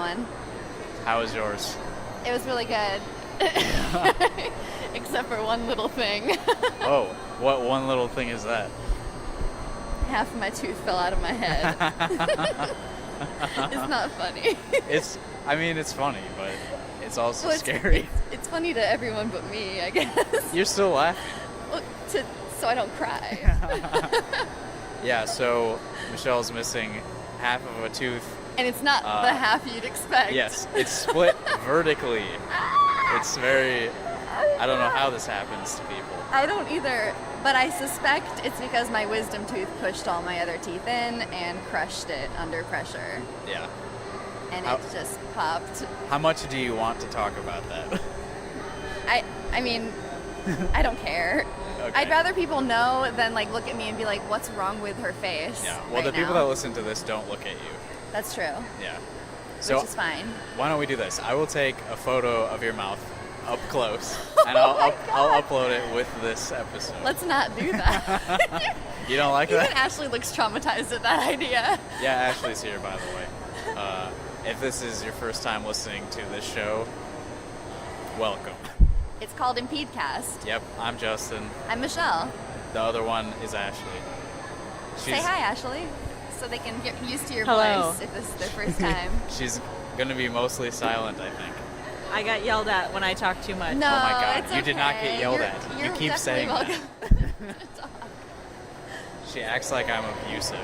one. How was yours? It was really good. Except for one little thing. Oh, what one little thing is that? Half of my tooth fell out of my head. It's not funny. It's funny, but it's also scary. It's funny to everyone but me, I guess. You're still laughing. Well, so I don't cry. Yeah, so Michelle's missing half of a tooth. And it's not the half you'd expect. Yes, it's split vertically. It's very... I don't know how this happens to people. I don't either, but I suspect it's because my wisdom tooth pushed all my other teeth in and crushed it under pressure. Yeah. And it just popped. How much do you want to talk about that? I mean, I don't care. Okay. I'd rather people know than like look at me and be like, what's wrong with her face? Yeah, well, the people that listen to this don't look at you. That's true. Yeah. So which is fine. Why don't we do this? I will take a photo of your mouth up close, and I'll upload it with this episode. Let's not do that. You don't like that? Even Ashley looks traumatized at that idea. Yeah, Ashley's here, by the way. If this is your first time listening to this show, welcome. It's called Impedecast. Yep, I'm Justin. I'm Michelle. The other one is Ashley. Say hi, Ashley, so they can get used to your Hello. voice if this is their first time. She's going to be mostly silent, I think. I got yelled at when I talked too much. No, Oh my God, it's you did not okay. get yelled You're at. You keep definitely saying that. welcome. She acts like I'm abusive.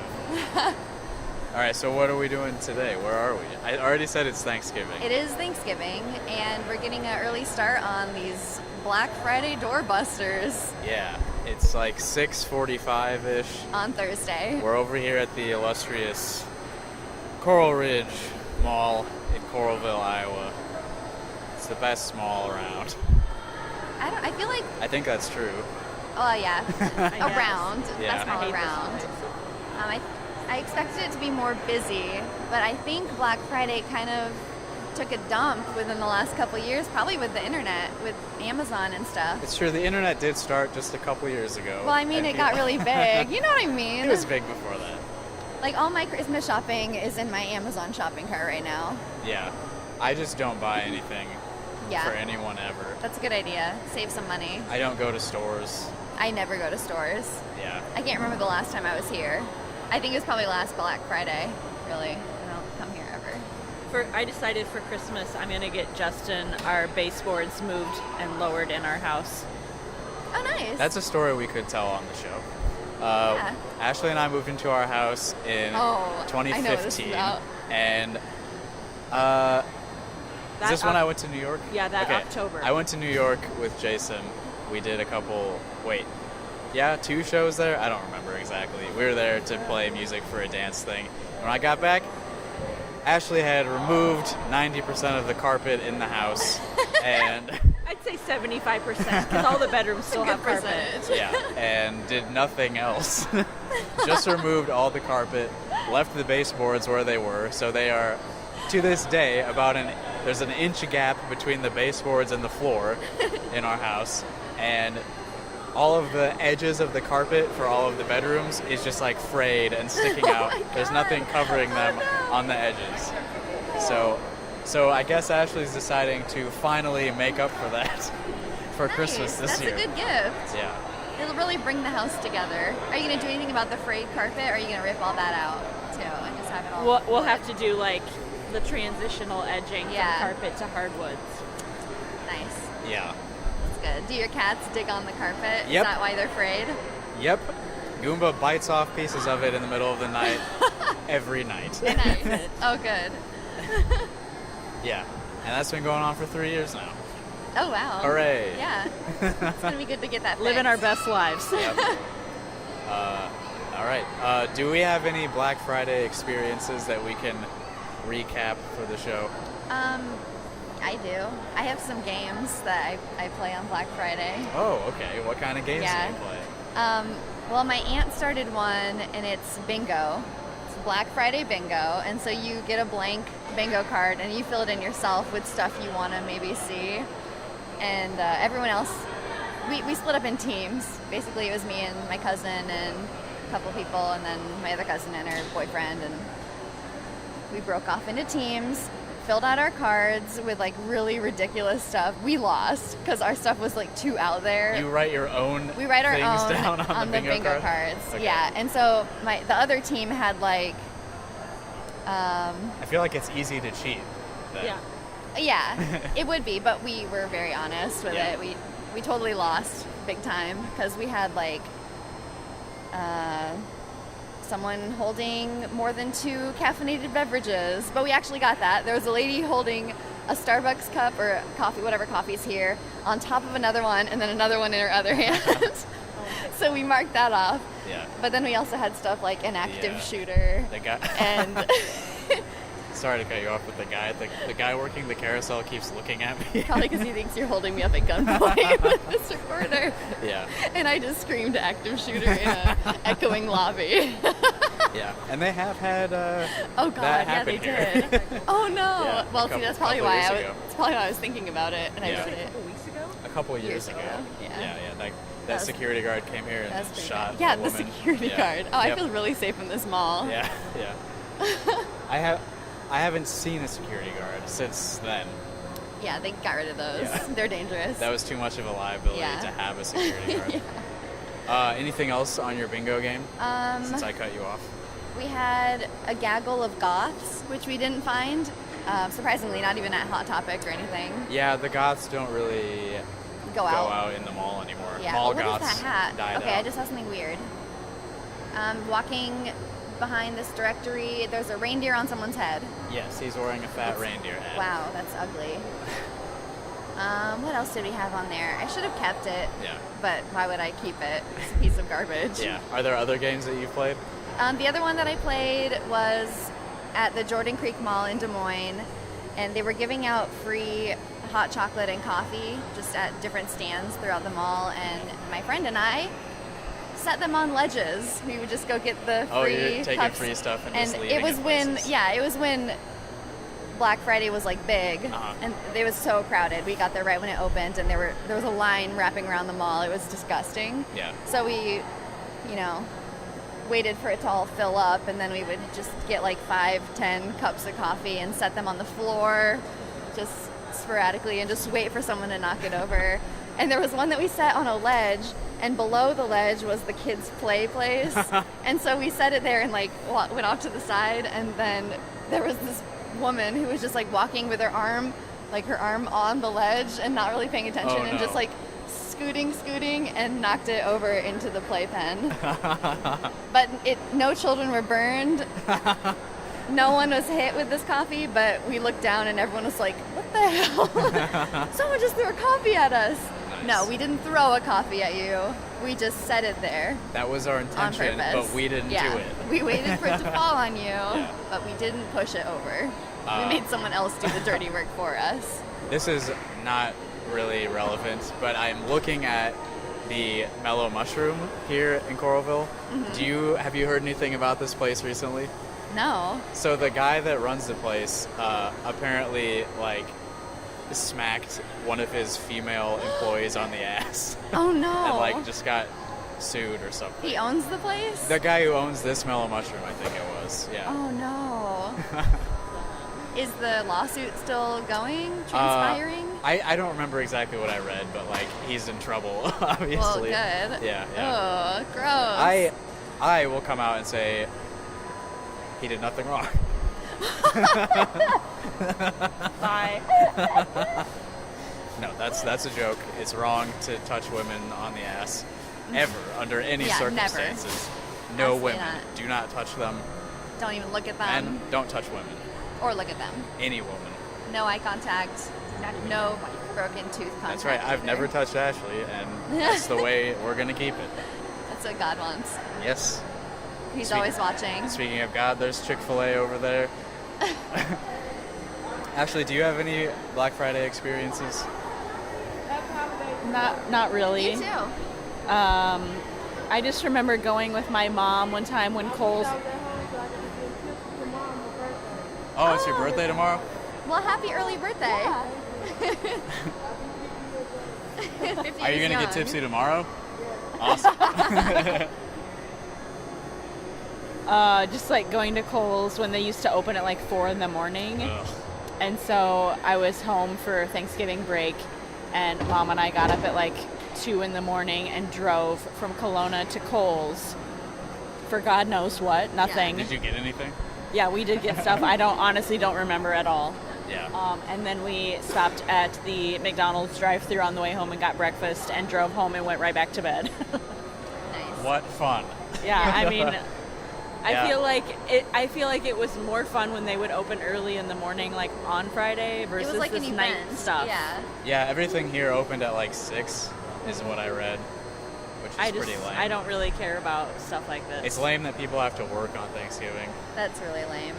All right, so what are we doing today? Where are we? I already said it's Thanksgiving. It is Thanksgiving, and we're getting an early start on these Black Friday doorbusters Yeah, it's like 6:45-ish. on Thursday. We're over here at the illustrious Coral Ridge Mall in Coralville, Iowa. It's the best mall around. I feel like, I think that's true. oh yeah, around. Yeah. That's all I hate this around. place. I expected it to be more busy, but I think Black Friday kind of took a dump within the last couple of years, probably with the internet, with Amazon and stuff. It's true, the internet did start just a couple years ago. Well, I mean, it got really big. You know what I mean? It was big before that. Like, all my Christmas shopping is in my Amazon shopping cart right now. Yeah. I just don't buy anything Yeah. for anyone ever. That's a good idea. Save some money. I don't go to stores. I never go to stores. Yeah. I can't remember the last time I was here. I think it was probably last Black Friday, really. I don't come here ever. I decided for Christmas I'm going to get Justin our baseboards moved and lowered in our house. Oh, nice. That's a story we could tell on the show. Yeah. Ashley and I moved into our house in Oh, 2015. I know what this is about. And is this when I went to New York? Yeah, that Okay. October. I went to New York with Jason. We did a couple, 2 shows there? I don't remember exactly. We were there to play music for a dance thing. When I got back, Ashley had removed 90% of the carpet in the house. And I'd say 75% because all the bedrooms still have carpet. percentage. yeah, and did nothing else. Just removed all the carpet, left the baseboards where they were, so they are, to this day, there's an inch gap between the baseboards and the floor in our house, and all of the edges of the carpet for all of the bedrooms is just like frayed and sticking out. There's nothing covering them on the edges. So I guess Ashley's deciding to finally make up for that for Nice. Christmas this year. That's a good gift. Yeah. It'll really bring the house together. Are you going to do anything about the frayed carpet, or are you going to rip all that out, too, and just have it all We'll wood? have to do like the transitional edging Yeah. from carpet to hardwoods. Nice. Yeah. That's good. Do your cats dig on the carpet? Yep. Is that why they're frayed? Yep. Goomba bites off pieces of it in the middle of the night every night. Nice. Oh, good. Yeah. And that's been going on for 3 years now. Oh, wow. Hooray. Yeah. It's going to be good to get that Living our fixed. best lives. Yep. All right. Do we have any Black Friday experiences that we can recap for the show? I do. I have some games that I play on Black Friday. Oh, okay. What kind of games Yeah. do you play? Well, my aunt started one, and it's bingo. It's Black Friday bingo, and so you get a blank bingo card, and you fill it in yourself with stuff you want to maybe see. And everyone else, we split up in teams. Basically, it was me and my cousin and a couple people, and then my other cousin and her boyfriend, and we broke off into teams, filled out our cards with like really ridiculous stuff. We lost because our stuff was like too out there. You write your own We write our things own down on the bingo cards. Okay. Yeah, and so the other team had like. I feel like it's easy to cheat. Then. Yeah, it would be, but we were very honest with it. We totally lost big time because we had like someone holding more than 2 caffeinated beverages, but we actually got that. There was a lady holding a Starbucks cup or coffee, whatever coffee's here, on top of another one, and then another one in her other hand. So we marked that off. Yeah. But then we also had stuff like an active shooter. The guy. And sorry to cut you off, but the guy working the carousel keeps looking at me. probably because he thinks you're holding me up at gunpoint with this recorder. Yeah. And I just screamed active shooter in an echoing lobby. Yeah. And they have had Oh God, that yeah, they happen here. did. Oh no. Yeah, Well, see, that's probably couple why years ago. it's probably why I was thinking about it, and I Yeah. did it. A couple weeks ago? A couple of years ago. Yeah. That was- security guard came here That's and pretty shot bad. Yeah, a the woman. security Yeah. guard. Oh, I Yep. feel really safe in this mall. Yeah, yeah. I haven't seen a security guard since then. Yeah, they got rid of those. Yeah. They're dangerous. That was too much of a liability Yeah. to have a security guard. Anything else on your bingo game? Since I cut you off. We had a gaggle of goths, which we didn't find. Surprisingly, not even at Hot Topic or anything. Yeah, the goths don't really Go go out. out in the mall anymore. Yeah. Mall What is goths that hat? died Okay, out. I just saw something weird. Walking behind this directory, there's a reindeer on someone's head. Yes, he's wearing a fat reindeer hat. Wow, that's ugly. What else did we have on there? I should have kept it, Yeah. but why would I keep it? It's a piece of garbage. Yeah. Are there other games that you've played? The other one that I played was at the Jordan Creek Mall in Des Moines, and they were giving out free hot chocolate and coffee just at different stands throughout the mall, and my friend and I set them on ledges. We would just go get the free Oh, you're taking cups, free stuff and and just leaving it was in when places. it was when Black Friday was like big, Uh-huh. and it was so crowded. We got there right when it opened, and there was a line wrapping around the mall. It was disgusting. Yeah. So we, waited for it to all fill up, and then we would just get like 5-10 cups of coffee and set them on the floor, just sporadically, and just wait for someone to knock it over. And there was one that we set on a ledge, and below the ledge was the kids' play place. And so we set it there and like went off to the side, and then there was this woman who was just like walking with her arm on the ledge and not really paying attention, Oh, and no. just like scooting and knocked it over into the playpen. But no children were burned. No one was hit with this coffee, but we looked down and everyone was like, what the hell? Someone just threw a coffee at us. Nice. No, we didn't throw a coffee at you. We just set it there That was our on intention, purpose. but we didn't Yeah. do it. We waited for it to fall on you, but we didn't push it over. We made someone else do the dirty work for us. This is not really relevant, but I'm looking at the Mellow Mushroom here in Coralville. Mm-hmm. Have you heard anything about this place recently? No. So the guy that runs the place apparently smacked one of his female employees on the ass Oh no. and just got sued or something. He owns the place? The guy who owns this Mellow Mushroom, I think it was. Yeah. Oh no. Is the lawsuit still going? Transpiring? I don't remember exactly what I read, but he's in trouble, obviously. Well, good. Yeah. Oh, gross. I will come out and say he did nothing wrong. Bye. No, that's a joke. It's wrong to touch women on the ass ever under any Yeah, never. circumstances. No Absolutely women. not. Do not touch them, Don't even look at them and don't touch women. or look at them. Any woman. No eye contact. No broken tooth contact. That's right. I've either. never touched Ashley, and that's the way we're gonna keep it. That's what God wants. Yes. He's Speak- always watching. Speaking of God, there's Chick-fil-A over there. Ashley, do you have any Black Friday experiences? Not really. Me too. I just remember going with my mom one time when Kohl's. Oh, it's your birthday tomorrow? Well, happy early birthday. 50 Are you is gonna young. get tipsy tomorrow? Awesome. Just going to Kohl's when they used to open at 4 in the morning. Ugh. And so I was home for Thanksgiving break, and Mom and I got up at like 2 in the morning and drove from Kelowna to Coles for God knows what, nothing. Did you get anything? Yeah, we did get stuff. I honestly don't remember at all. Yeah. And then we stopped at the McDonald's drive-thru on the way home and got breakfast and drove home and went right back to bed. Nice. What fun. Yeah, I mean, Yeah. I feel like it was more fun when they would open early in the morning, like on Friday, versus It was like this an night event. stuff. Yeah. Yeah, everything here opened at like 6 is what I read, which is pretty lame. I don't really care about stuff like this. It's lame that people have to work on Thanksgiving. That's really lame.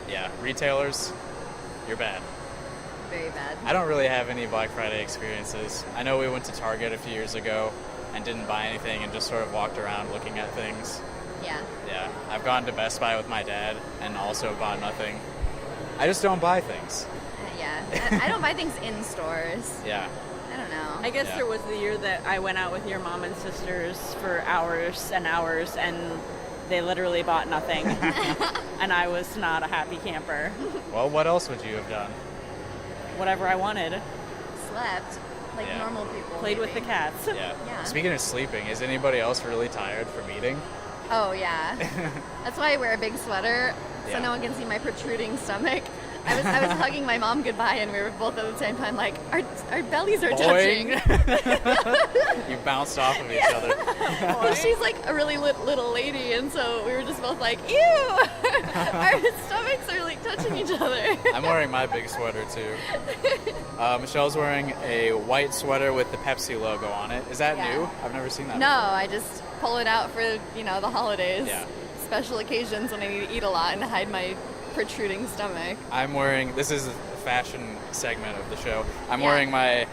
Yeah, retailers, you're bad. Very bad. I don't really have any Black Friday experiences. I know we went to Target a few years ago and didn't buy anything and just sort of walked around looking at things. Yeah. Yeah, I've gone to Best Buy with my dad and also bought nothing. I just don't buy things. Yeah. I don't buy things in stores. Yeah. I don't know. I guess Yeah. there was the year that I went out with your mom and sisters for hours and hours, and they literally bought nothing. And I was not a happy camper. Well, what else would you have done? Whatever I wanted. Slept like Yeah. normal people. Played with the maybe. cats. Yeah. Yeah. Speaking of sleeping, is anybody else really tired from eating? Oh yeah. That's why I wear a big sweater so Yeah. no one can see my protruding stomach. I was hugging my mom goodbye, and we were both at the same time like, our bellies are touching. You bounced off of each other. Well, she's like a really little lady, and so we were just both like, ew, our stomachs are like touching each other. I'm wearing my big sweater too. Michelle's wearing a white sweater with the Pepsi logo on it. Is that Yeah. new? I've never seen that. No, I just pull it out for the holidays, Yeah. special occasions when I need to eat a lot and hide my protruding stomach. I'm wearing, this is the fashion segment of the show. I'm Yeah. wearing my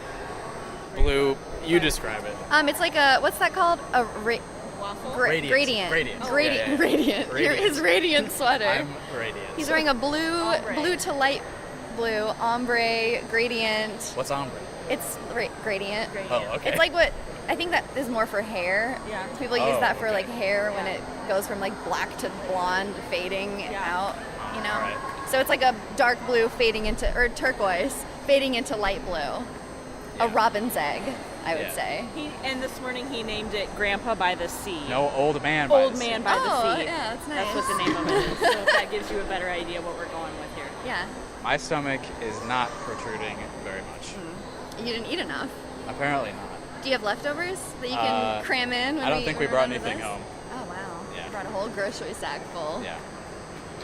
blue, you describe it. It's like a, what's that called? A Waffle? Radiant. gradient. Radiant. Radiant. Oh, yeah, yeah. Radiant. Radiant. His radiant sweater. I'm radiant. He's wearing a blue to light blue, ombre, gradient. What's ombre? It's gradient. Oh, okay. It's like what, I think that is more for hair. Yeah. People use Oh, that for okay. like hair when Yeah. it goes from like black to blonde, fading Yeah. out, Right. So it's like a dark blue fading into, or turquoise, fading into light blue. A Yeah. robin's egg, I would Yeah. say. And this morning he named it Grandpa by the Sea. No, old man. by Old the sea. Man by the Oh, Sea. yeah, that's nice. That's what the name of it is. So if that gives you a better idea what we're going with here. Yeah. My stomach is not protruding very much. You didn't eat enough. Apparently not. Do you have leftovers that you can cram in? When I don't think we when we're brought done with anything this? home. Oh wow! Yeah. I brought a whole grocery sack full. Yeah.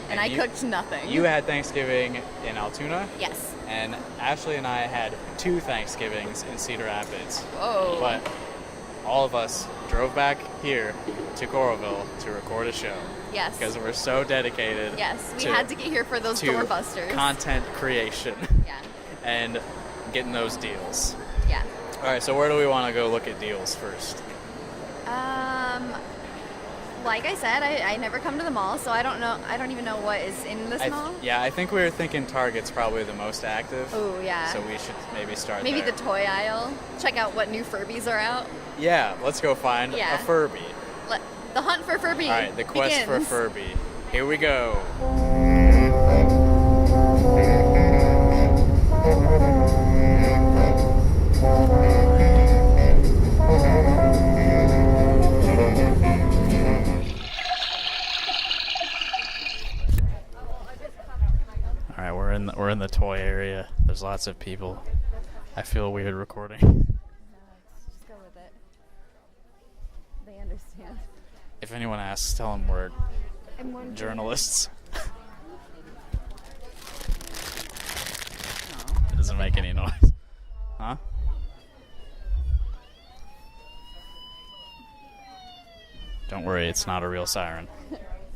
And I you- cooked nothing. You had Thanksgiving in Altoona, Yes. and Ashley and I had 2 Thanksgivings in Cedar Rapids. Whoa. But all of us drove back here to Coralville to record a show Yes. because we're so dedicated. Yes, we had to get here for those to doorbusters. content creation Yeah. and getting those deals. Yeah. All right, so where do we want to go look at deals first? Like I said, I never come to the mall, so I don't know. I don't even know what is in this mall. I think we were thinking Target's probably the most active. Oh yeah. So we should maybe start Maybe there. the toy aisle. Check out what new Furbies are out. Yeah, let's go find Yeah. a Furby. The hunt for Furby. All right, the quest for begins. Furby. Here we go. All right, we're in the toy area. There's lots of people. I feel weird recording. Just go with it. They understand. If anyone asks, tell them we're I'm wondering. journalists. It doesn't make any noise. Huh? Don't worry, it's not a real siren.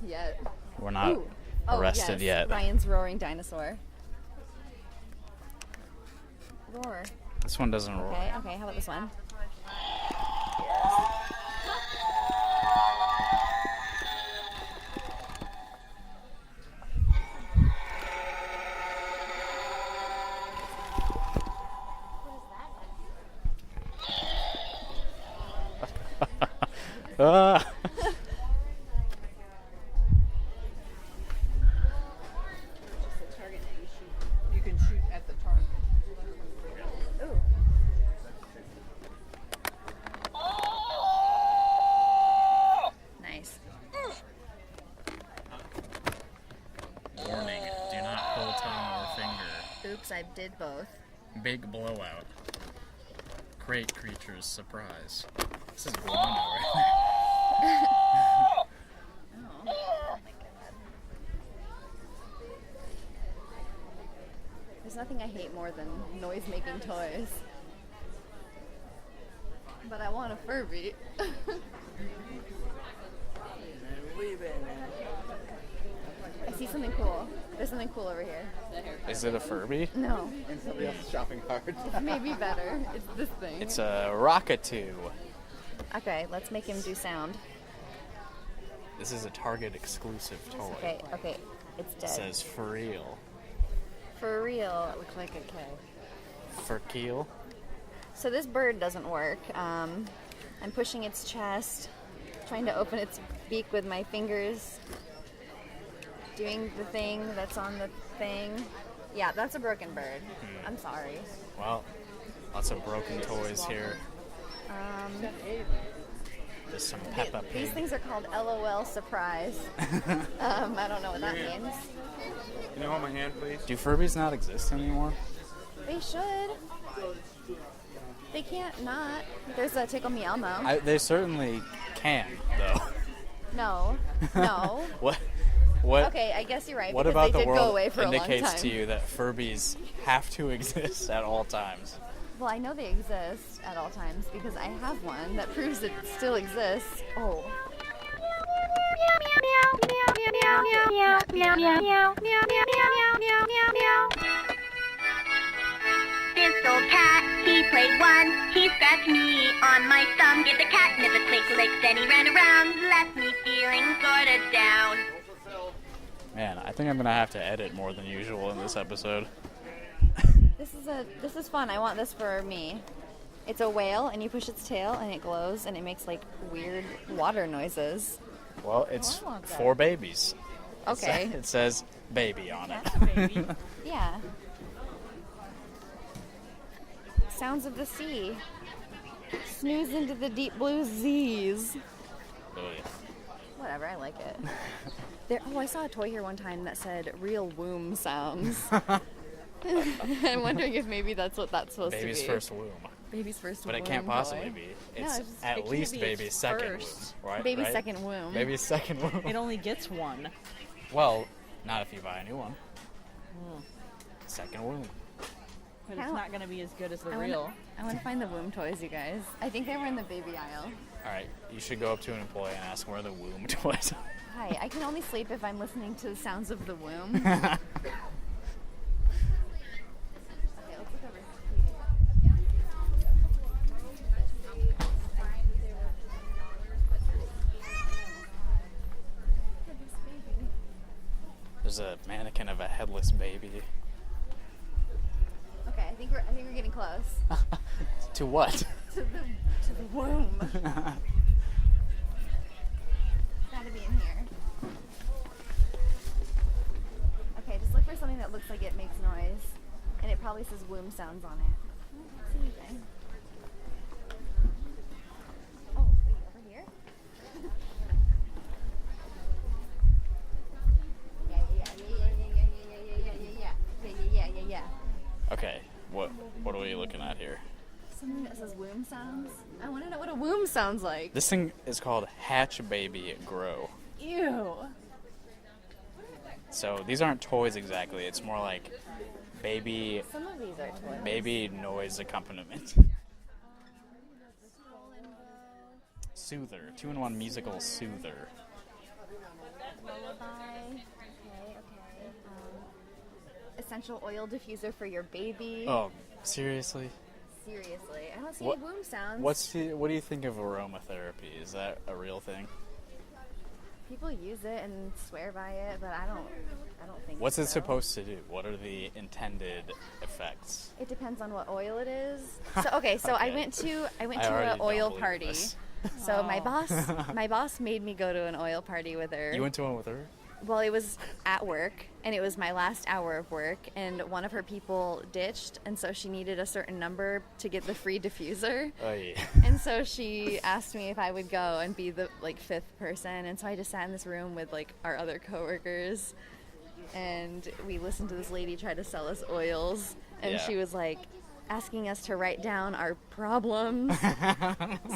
Yet. We're not Ooh. Oh, arrested yes. yet. Ryan's roaring dinosaur. Roar. This one doesn't roar. Okay, how about this one? Ah. You can Oops, I did both. Big blowout. Great creatures surprise. This is Guano right there. Oh my god. There's nothing I hate more than noise-making toys. But I want a Furby. I see something cool. There's something cool over here. Is it a Furby? No, And somebody else's shopping cart. maybe better. It's this thing. It's a Rockatoo. Okay, let's make him do sound. This is a Target exclusive toy. Okay, it's It dead. says for real. For real. Looks like a K. For keel. So this bird doesn't work. I'm pushing its chest, trying to open its beak with my fingers, doing the thing that's on the thing. Yeah, that's a broken bird. I'm sorry. Well, lots of broken toys here. There's some Peppa These Pig. things are called LOL surprise. I don't know what that means. Can you hold my hand, please? Do Furbies not exist anymore? They should. They can't not. There's a Tickle Me Elmo. They certainly can, though. No. What? Okay, I guess you're right. What because about they the did go world away for a long indicates time. to you that Furbies have to exist at all times? Well, I know they exist at all times because I have one that proves it still exists. Oh. This old cat, he played one. He scratched me on my thumb. Gave the catnip a click, then he ran around. Left me feeling sorta down. Man, I think I'm gonna have to edit more than usual in this episode. This is fun. I want this for me. It's a whale, and you push its tail, and it glows, and it makes like weird water noises. Well, it's I want that. for babies. Okay. It says baby on it. Baby. Yeah. Sounds of the sea. Snooze into the deep blue Z's. Oh, yeah. Whatever, I like it. I saw a toy here one time that said real womb sounds. I'm wondering if maybe that's what that's supposed Baby's to be. first womb. Baby's first But womb. it can't possibly toy. be. No, It's it's just- at it can't least be baby's its second first. womb. Right? Baby's right? second womb. Baby's second womb. It only gets one. Well, not if you buy a new one. Second womb. But it's not going to be as good as the I real. want to find the womb toys, you guys. I think they were in the baby aisle. All right, you should go up to an employee and ask where the womb toys are. Hi, I can only sleep if I'm listening to the sounds of the womb. Okay, let's look over. There's a mannequin of a headless baby. Okay, I think we're getting close To what? to the womb. Gotta be in here. Okay, just look for something that looks like it makes noise, and it probably says womb sounds on it. I don't see anything. Oh, wait, over here? Yeah. Okay, what are we looking at here? Something that says womb sounds. I want to know what a womb sounds like. This thing is called Hatch Baby Grow. Ew. So these aren't toys exactly. It's more like baby Some of these are toys. baby noise accompaniment. Soother, 2-in-1 musical soother. Lullaby. Okay. Essential oil diffuser for your baby. Oh, seriously? Seriously, I don't see What- any womb sounds. What do you think of aromatherapy? Is that a real thing? People use it and swear by it, but I don't think. What's it so. supposed to do? What are the intended effects? It depends on what oil it is. So okay, so I Okay. went to I already an don't oil believe party. this. So my boss made me go to an oil party with her. You went to one with her? Well, it was at work, and it was my last hour of work, and one of her people ditched, and so she needed a certain number to get the free diffuser. Oh yeah. And so she asked me if I would go and be the fifth person, and so I just sat in this room with our other coworkers, and we listened to this lady try to sell us oils, and Yeah. she was like asking us to write down our problems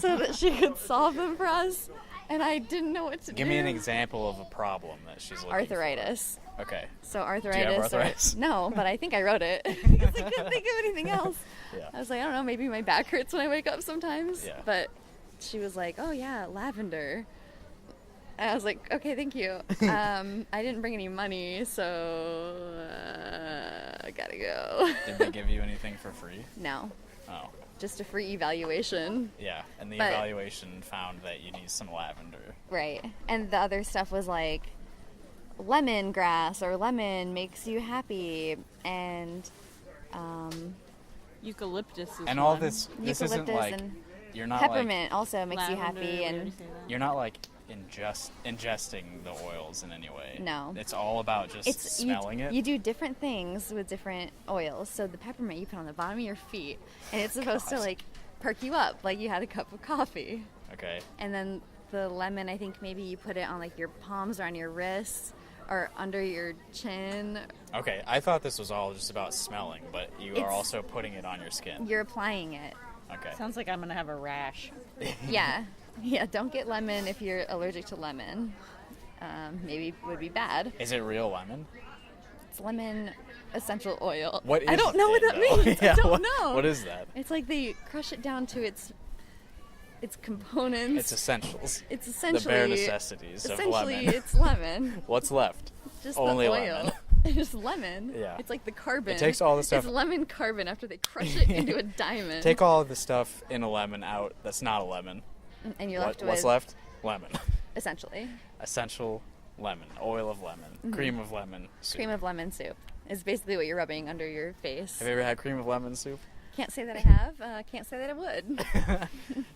so that she could solve them for us, and I didn't know what to do. Give me an example of a problem that she's looking Arthritis. for. Okay. So arthritis. Do you have arthritis? No, but I think I wrote it because I couldn't think of anything else. Yeah. I was like, I don't know, maybe my back hurts when I wake up sometimes. Yeah. But she was like, oh yeah, lavender. And I was like, okay, thank you. I didn't bring any money, so I gotta go. Did they give you anything for free? No, Oh. just a free evaluation. Yeah, and the But- evaluation found that you need some lavender. Right. And the other stuff was like lemongrass or lemon makes you happy, and Eucalyptus is And all one. this isn't eucalyptus like and you're not peppermint also makes you Lavender, happy. we And already say that. you're not like ingesting the oils in any way. No. It's all about just it's smelling it. You do different things with different oils. So the peppermint you put on the bottom of your feet, and it's supposed to God. like perk you up, like you had a cup of coffee. Okay. And then the lemon, I think maybe you put it on like your palms or on your wrists or under your chin. Okay, I thought this was all just about smelling, but you are It's- also putting it on your skin. You're applying it. Okay. Sounds like I'm gonna have a rash. Yeah. Yeah, don't get lemon if you're allergic to lemon. Maybe it would be bad. Is it real lemon? It's lemon essential oil. What I is don't know what it, that though? means. Yeah, I don't what- know. What is that? It's like they crush it down to its components. It's essentials. It's essentially the bare necessities of essentially lemon. it's lemon. What's left? Just Only the oil. lemon. It's just lemon. Yeah. It's like the carbon. It takes all the stuff- It's lemon carbon after they crush it into a diamond. Take all of the stuff in a lemon out that's not a lemon. and you're left with What's left? Lemon. essentially Essential lemon. Oil of lemon. Cream of lemon soup. cream of lemon soup. Is basically what you're rubbing under your face. Have you ever had cream of lemon soup? Can't say that I have. Can't say that I would.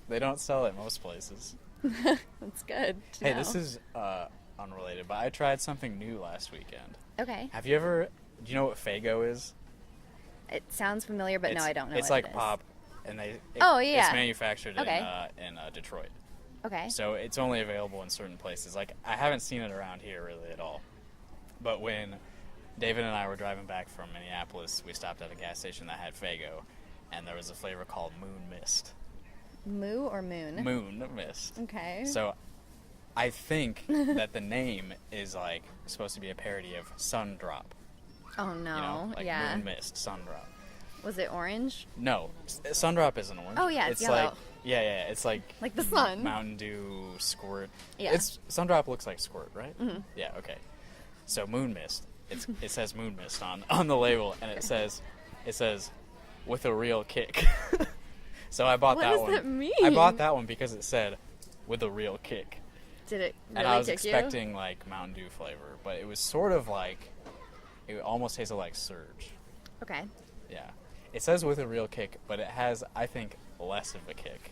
They don't sell it most places. That's good. to Hey, know. this is unrelated, but I tried something new last weekend. Okay. Have you ever? Do you know what Faygo is? It sounds familiar, but no, I don't know. It's what like it is. pop, and Oh, yeah. It's manufactured Okay. in Detroit, Okay. so it's only available in certain places. Like I haven't seen it around here really at all. But when David and I were driving back from Minneapolis, we stopped at a gas station that had Faygo, and there was a flavor called Moon Mist. Moo or moon? Moon Mist. Okay. So I think that the name is like supposed to be a parody of Sun Drop. Oh no. You know, like yeah. Moon Mist, Sun Drop. Was it orange? No, Sun Drop isn't orange. Oh, yeah, it's like yellow. yeah, it's like Like the sun. Mountain Dew Squirt. Yeah. It's Sun Drop looks like Squirt, right? Mhm. Yeah, okay. So Moon Mist. It says Moon Mist on the label, and it says with a real kick. So I bought What that does one. that mean? I bought that one because it said with a real kick. Did it really And I was kick expecting like Mountain Dew flavor, but it was sort of like it almost tasted like Surge. you? Okay. Yeah. It says with a real kick, but it has, I think, less of a kick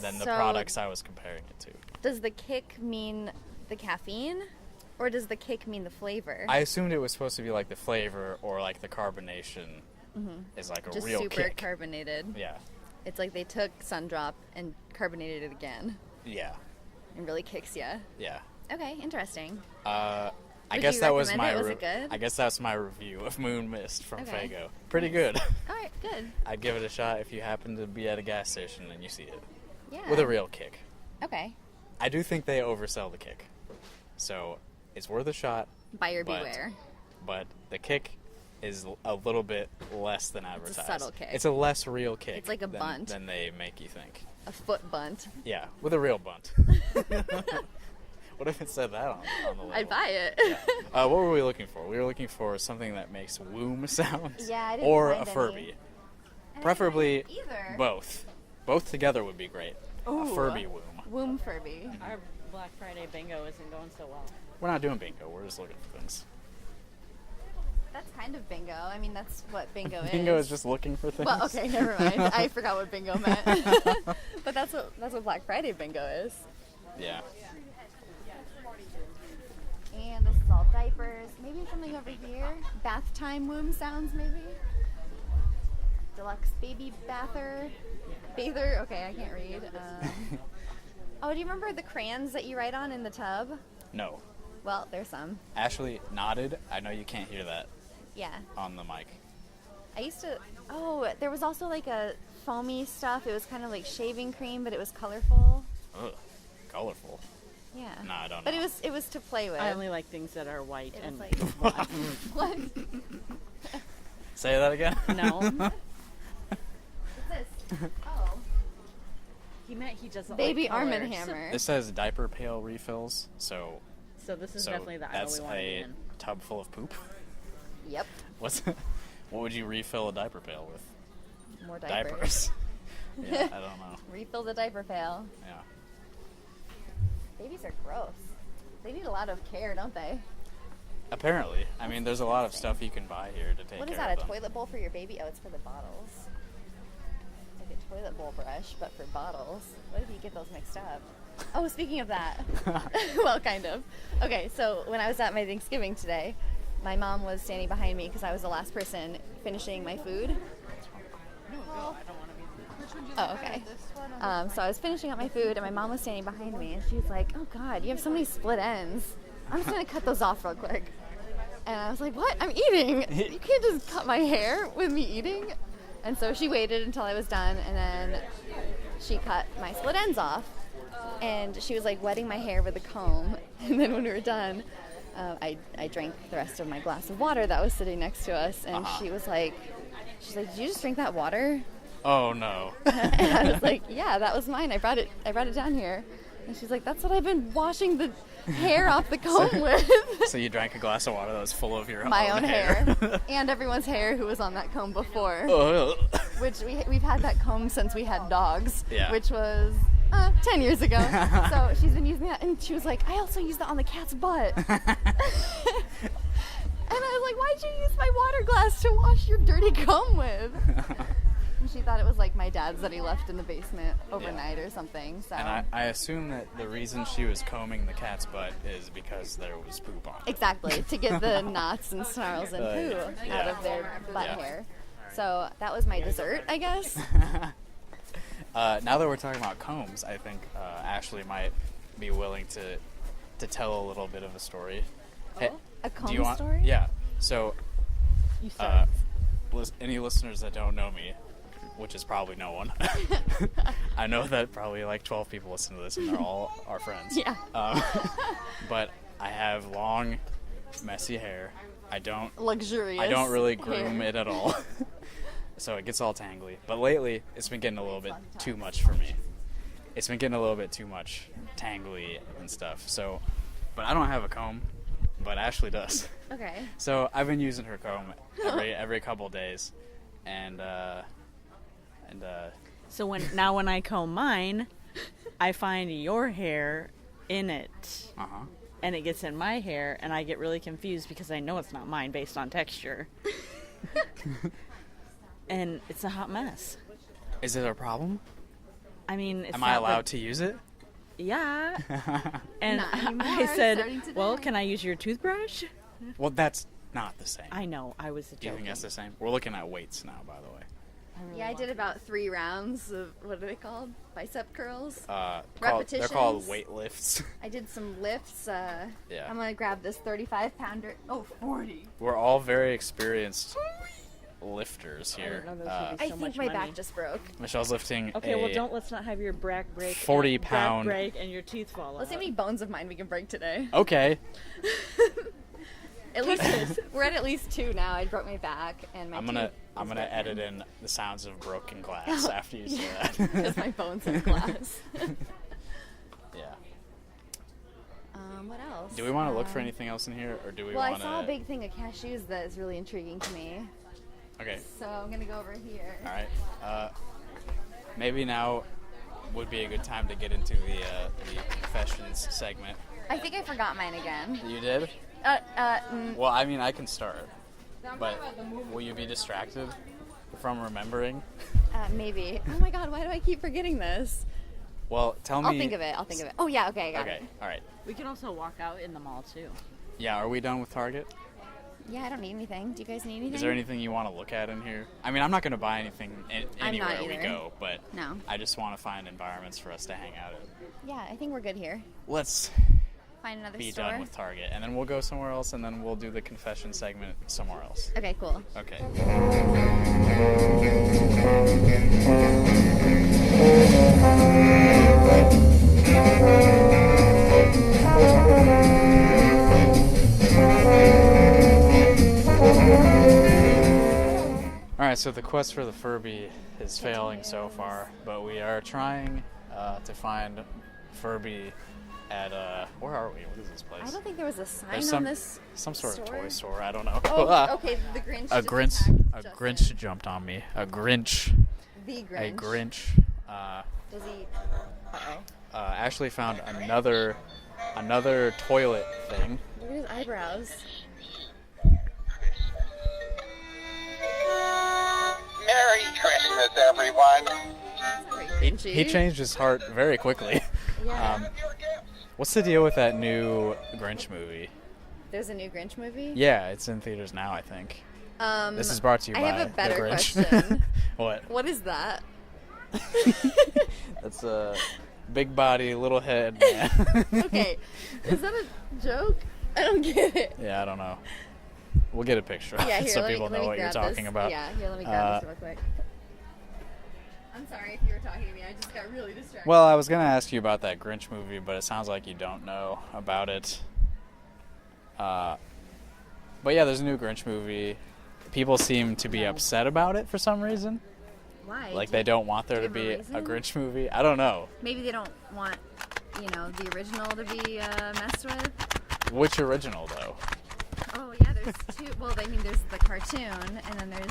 than the So- products I was comparing it to. Does the kick mean the caffeine, or does the kick mean the flavor? I assumed it was supposed to be like the flavor or like the carbonation is like a Just real super kick. carbonated. Yeah. It's like they took Sundrop and carbonated it again, Yeah. and really kicks you. Yeah. Okay, interesting. I Would guess you that was recommend my it? Was it good? I guess that's my review of Moon Mist from Okay. Faygo. Pretty good. All right, good. I'd give it a shot if you happen to be at a gas station and you see it. Yeah. With a real kick. Okay. I do think they oversell the kick. So it's worth a shot. Buyer but- beware. But the kick is a little bit less than advertised. subtle kick. It's a less real kick. It's like a than, bunt. than they make you think. A foot bunt. Yeah, with a real bunt. What if it said that on the label? I'd buy it. Yeah. What were we looking for? We were looking for something that makes womb sounds. Yeah, I didn't or find a Furby. any. And I Preferably didn't either. both. Both together would be great. Ooh. A Furby womb. Womb Furby. Our Black Friday bingo isn't going so well. We're not doing bingo. We're just looking for things. That's kind of bingo. I mean, that's what bingo is. Bingo is just looking for things. Well, okay, never mind. I forgot what bingo meant. But that's what Black Friday bingo is. Yeah. And this is all diapers. Maybe something over here. Bath time womb sounds, maybe. Deluxe baby bather. Bather. Okay, I can't read. Oh, do you remember the crayons that you write on in the tub? No. Well, there's some. Ashley nodded. I know you can't hear that Yeah. on the mic. I used to. Oh, there was also like a foamy stuff. It was kind of like shaving cream, but it was colorful. Ugh, colorful. Yeah. No, I don't know. But it was to play with. I only like things that are white It and was like what? Say that again? no. What's this? Oh, He meant he doesn't baby like Arm colors. & Hammer. This says diaper pail refills, so So this is definitely the aisle that's we want to be a in. tub full of poop. Yep. What would you refill a diaper pail with? More diapers. Diapers. Yeah, I don't know. Refill the diaper pail. Yeah. Babies are gross. They need a lot of care, don't they? Apparently. I mean, there's a lot of stuff you can buy here to take What is care that? of A them. toilet bowl for your baby? Oh, it's for the bottles. It's like a toilet bowl brush, but for bottles. What if you get those mixed up? Oh, speaking of that. Well, kind of. Okay, so when I was at my Thanksgiving today, my mom was standing behind me because I was the last person finishing my food. Oh, okay. So I was finishing up my food, and my mom was standing behind me, and she was like, "Oh God, you have so many split ends. I'm just gonna cut those off real quick." And I was like, "What? I'm eating. You can't just cut my hair with me eating." And so she waited until I was done, and then she cut my split ends off. And she was like wetting my hair with a comb. And then when we were done, I drank the rest of my glass of water that was sitting next to us, and she was like, "Did you just drink that water?" Oh no. And I was like, "Yeah, that was mine. I brought it down here." And she's like, "That's what I've been washing the hair off the comb with." So you drank a glass of water that was full of your My own hair. hair. And everyone's hair who was on that comb before. Ugh. Which we've had that comb since we had dogs. Yeah. Which was 10 years ago. So she's been using that, and she was like, "I also use that on the cat's butt." And I was like, "Why'd you use my water glass to wash your dirty comb with?" And she thought it was like my dad's that he left in the basement overnight or something. So And I assume that the reason she was combing the cat's butt is because there was poop on it. exactly, to get the knots and snarls and poo out of their butt hair. So that was my dessert, I guess. Now that we're talking about combs, I think Ashley might be willing to tell a little bit of a story. Hey, A do comb you want? story? Yeah. So, You start. any listeners that don't know me, which is probably no one, I know that probably like 12 people listen to this, and they're all our friends. Yeah. But I have long, messy hair. I don't Luxurious. really groom hair. it at all. So it gets all tangly. But lately, it's been getting a little bit too much for me. It's been getting a little bit too much tangly and stuff. So, but I don't have a comb, but Ashley does. Okay. So I've been using her comb every couple days, and So when I comb mine, I find your hair in it, and it gets in my hair, and I get really confused because I know it's not mine based on texture. And it's a hot mess. is it a problem? I mean, it's Am not I the- allowed to use it? Yeah. And Not anymore, I said, starting today. "Well, can I use your toothbrush?" Well, that's not the same. I know. I was Do you joking. think that's the same? We're looking at weights now, by the way. Yeah, I did about 3 rounds of, what are they called? Bicep curls. They're Repetitions. called weight lifts. I did some lifts. Yeah. I'm going to grab this 35-pounder. Oh, 40. We're all very experienced lifters here. know those would be I so think much my money. back just broke. Michelle's lifting Okay, a well, let's not have your back break. 40-pound back break and your teeth fall out. Let's see how many bones of mine we can break today. Okay. At least we're at least 2 now. I broke my back and my I'm gonna edit in the sounds of broken glass after you say that. because my bones are glass. Yeah. What else? Do we want to look for anything else in here, or do we Well, I want saw a to? big thing of cashews that is really intriguing to me. Okay. So I'm gonna go over here. All right. Maybe now would be a good time to get into the confessions segment. I think I forgot mine again. You did? Mm, Well, I mean, I can start, but will you be distracted from remembering? maybe. Oh my god, why do I keep forgetting this? Well, tell me. I'll think of it. Oh yeah, okay, I got Okay. it. All right. We can also walk out in the mall too. Yeah. Are we done with Target? Yeah, I don't need anything. Do you guys need anything? Is there anything you want to look at in here? I mean, I'm not going to buy anything I'm not anywhere we either. go, but No. I just want to find environments for us to hang out in. Yeah, I think we're good here. Let's find another be store. done with Target, and then we'll go somewhere else, and then we'll do the confession segment somewhere else. Okay, cool. Okay. Alright, so the quest for the Furby is failing so far, but we are trying to find Furby at, where are we? What is this place? I don't think there was a sign There's on this some sort store. of toy store, I don't know. Oh, okay, the Grinch. A just Grinch, attacked a Justin. Grinch jumped on me. A Grinch. The Grinch. A Grinch. Does he? Uh-oh. Actually found another toilet thing. Look at his eyebrows. Merry Christmas, everyone. That's very Grinchy. He changed his heart very quickly. Yeah. What's the deal with that new Grinch movie? There's a new Grinch movie? Yeah, it's in theaters now, I think. This is brought to you I by have a better the Grinch. question. What? What is that? That's a big body, little head man. Okay, is that a joke? I don't get it. Yeah, I don't know. We'll get a picture Yeah, here, so let me- people let know me what you're grab talking this. about. Yeah, here, let me grab this real quick. I'm sorry if you were talking to me. I just got really distracted. Well, I was going to ask you about that Grinch movie, but it sounds like you don't know about it. But yeah, there's a new Grinch movie. People seem to be upset about it for some reason. Why? Like they don't want there to do you be have a a reason? Grinch movie. I don't know. Maybe they don't want, the original to be messed with. Which original, though? Oh yeah, there's two. Well, there's the cartoon, and then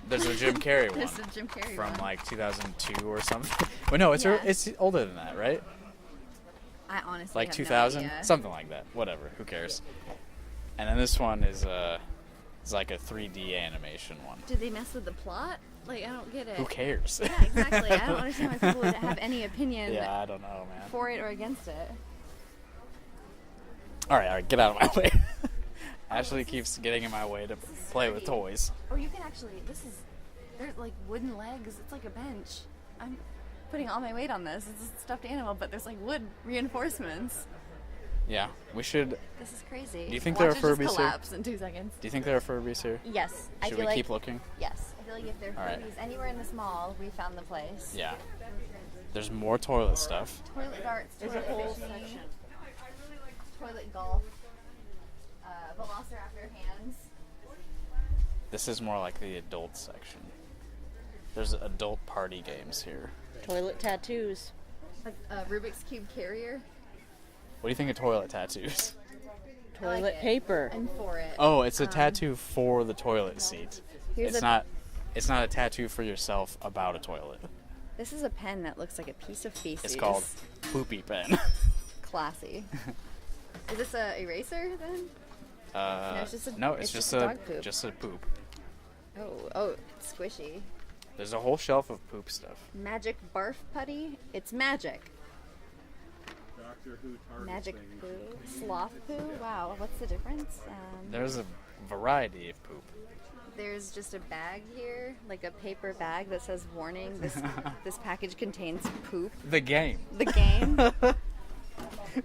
There's a Jim Carrey one there's the Jim Carrey from one. like 2002 or something. Well, no, it's Yeah. it's older than that, right? I honestly Like have 2000, no idea. something like that. Whatever, who cares? And then this one is it's like a 3D animation one. Did they mess with the plot? Like, I don't get it. Who cares? Yeah, exactly. I don't understand why people would have any opinion Yeah, I don't know, man. for it or against it. All right, get out of my way. Ashley keeps getting in my way to play with toys. Or you can actually, there's like wooden legs. It's like a bench. I'm putting all my weight on this. It's a stuffed animal, but there's like wood reinforcements. Yeah, we should. This is crazy. Do you think Watch there are it just Furbies here? collapse in 2 seconds. Do you think there are Furbies here? Yes. I Should feel we like, keep looking? Yes. I feel like if there All are right. Furbies anywhere in this mall, we found the place. Yeah. There's more toilet stuff. Toilet darts, There's toilet a whole fishing, section. toilet golf, velociraptor hands. This is more like the adult section. There's adult party games here. Toilet tattoos. Like a Rubik's Cube carrier. What do you think of toilet tattoos? I like Toilet it. paper. I'm for it. Oh, it's a tattoo for the toilet seat. Here's It's not a tattoo for yourself about a toilet. This is a pen that looks like a piece of feces. It's called Poopy Pen. Classy. Is this a eraser then? it's just a- no, it's it's just just a a dog poop. just a poop. Oh, it's squishy. There's a whole shelf of poop stuff. Magic barf putty. It's magic. Doctor Who TARDIS Magic thing. poo. Sloth poo. Wow, what's the difference? There's a variety of poop. There's just a bag here, like a paper bag that says warning. This package contains poop. The game. The game.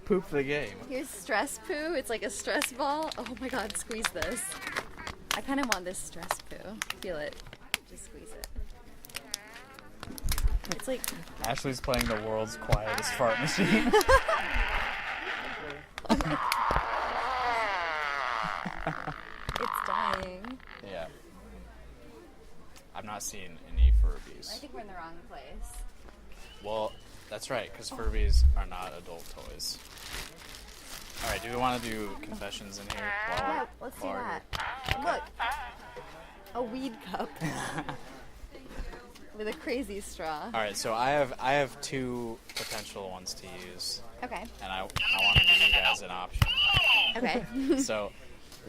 Poop the game. Here's stress poo. It's like a stress ball. Oh my god, squeeze this. I kind of want this stress poo. Feel it. Just squeeze it. It's like Ashley's playing the world's quietest fart machine. it's dying. Yeah. I'm not seeing any I Furbies. think we're in the wrong place. Well, that's right, because Furbies are not adult toys. Alright, do we want to do confessions in here? Yeah, let's do that. Look, a weed cup with a crazy straw. Alright, so I have two potential ones to use, Okay. and I want to give you guys an option. Okay. So,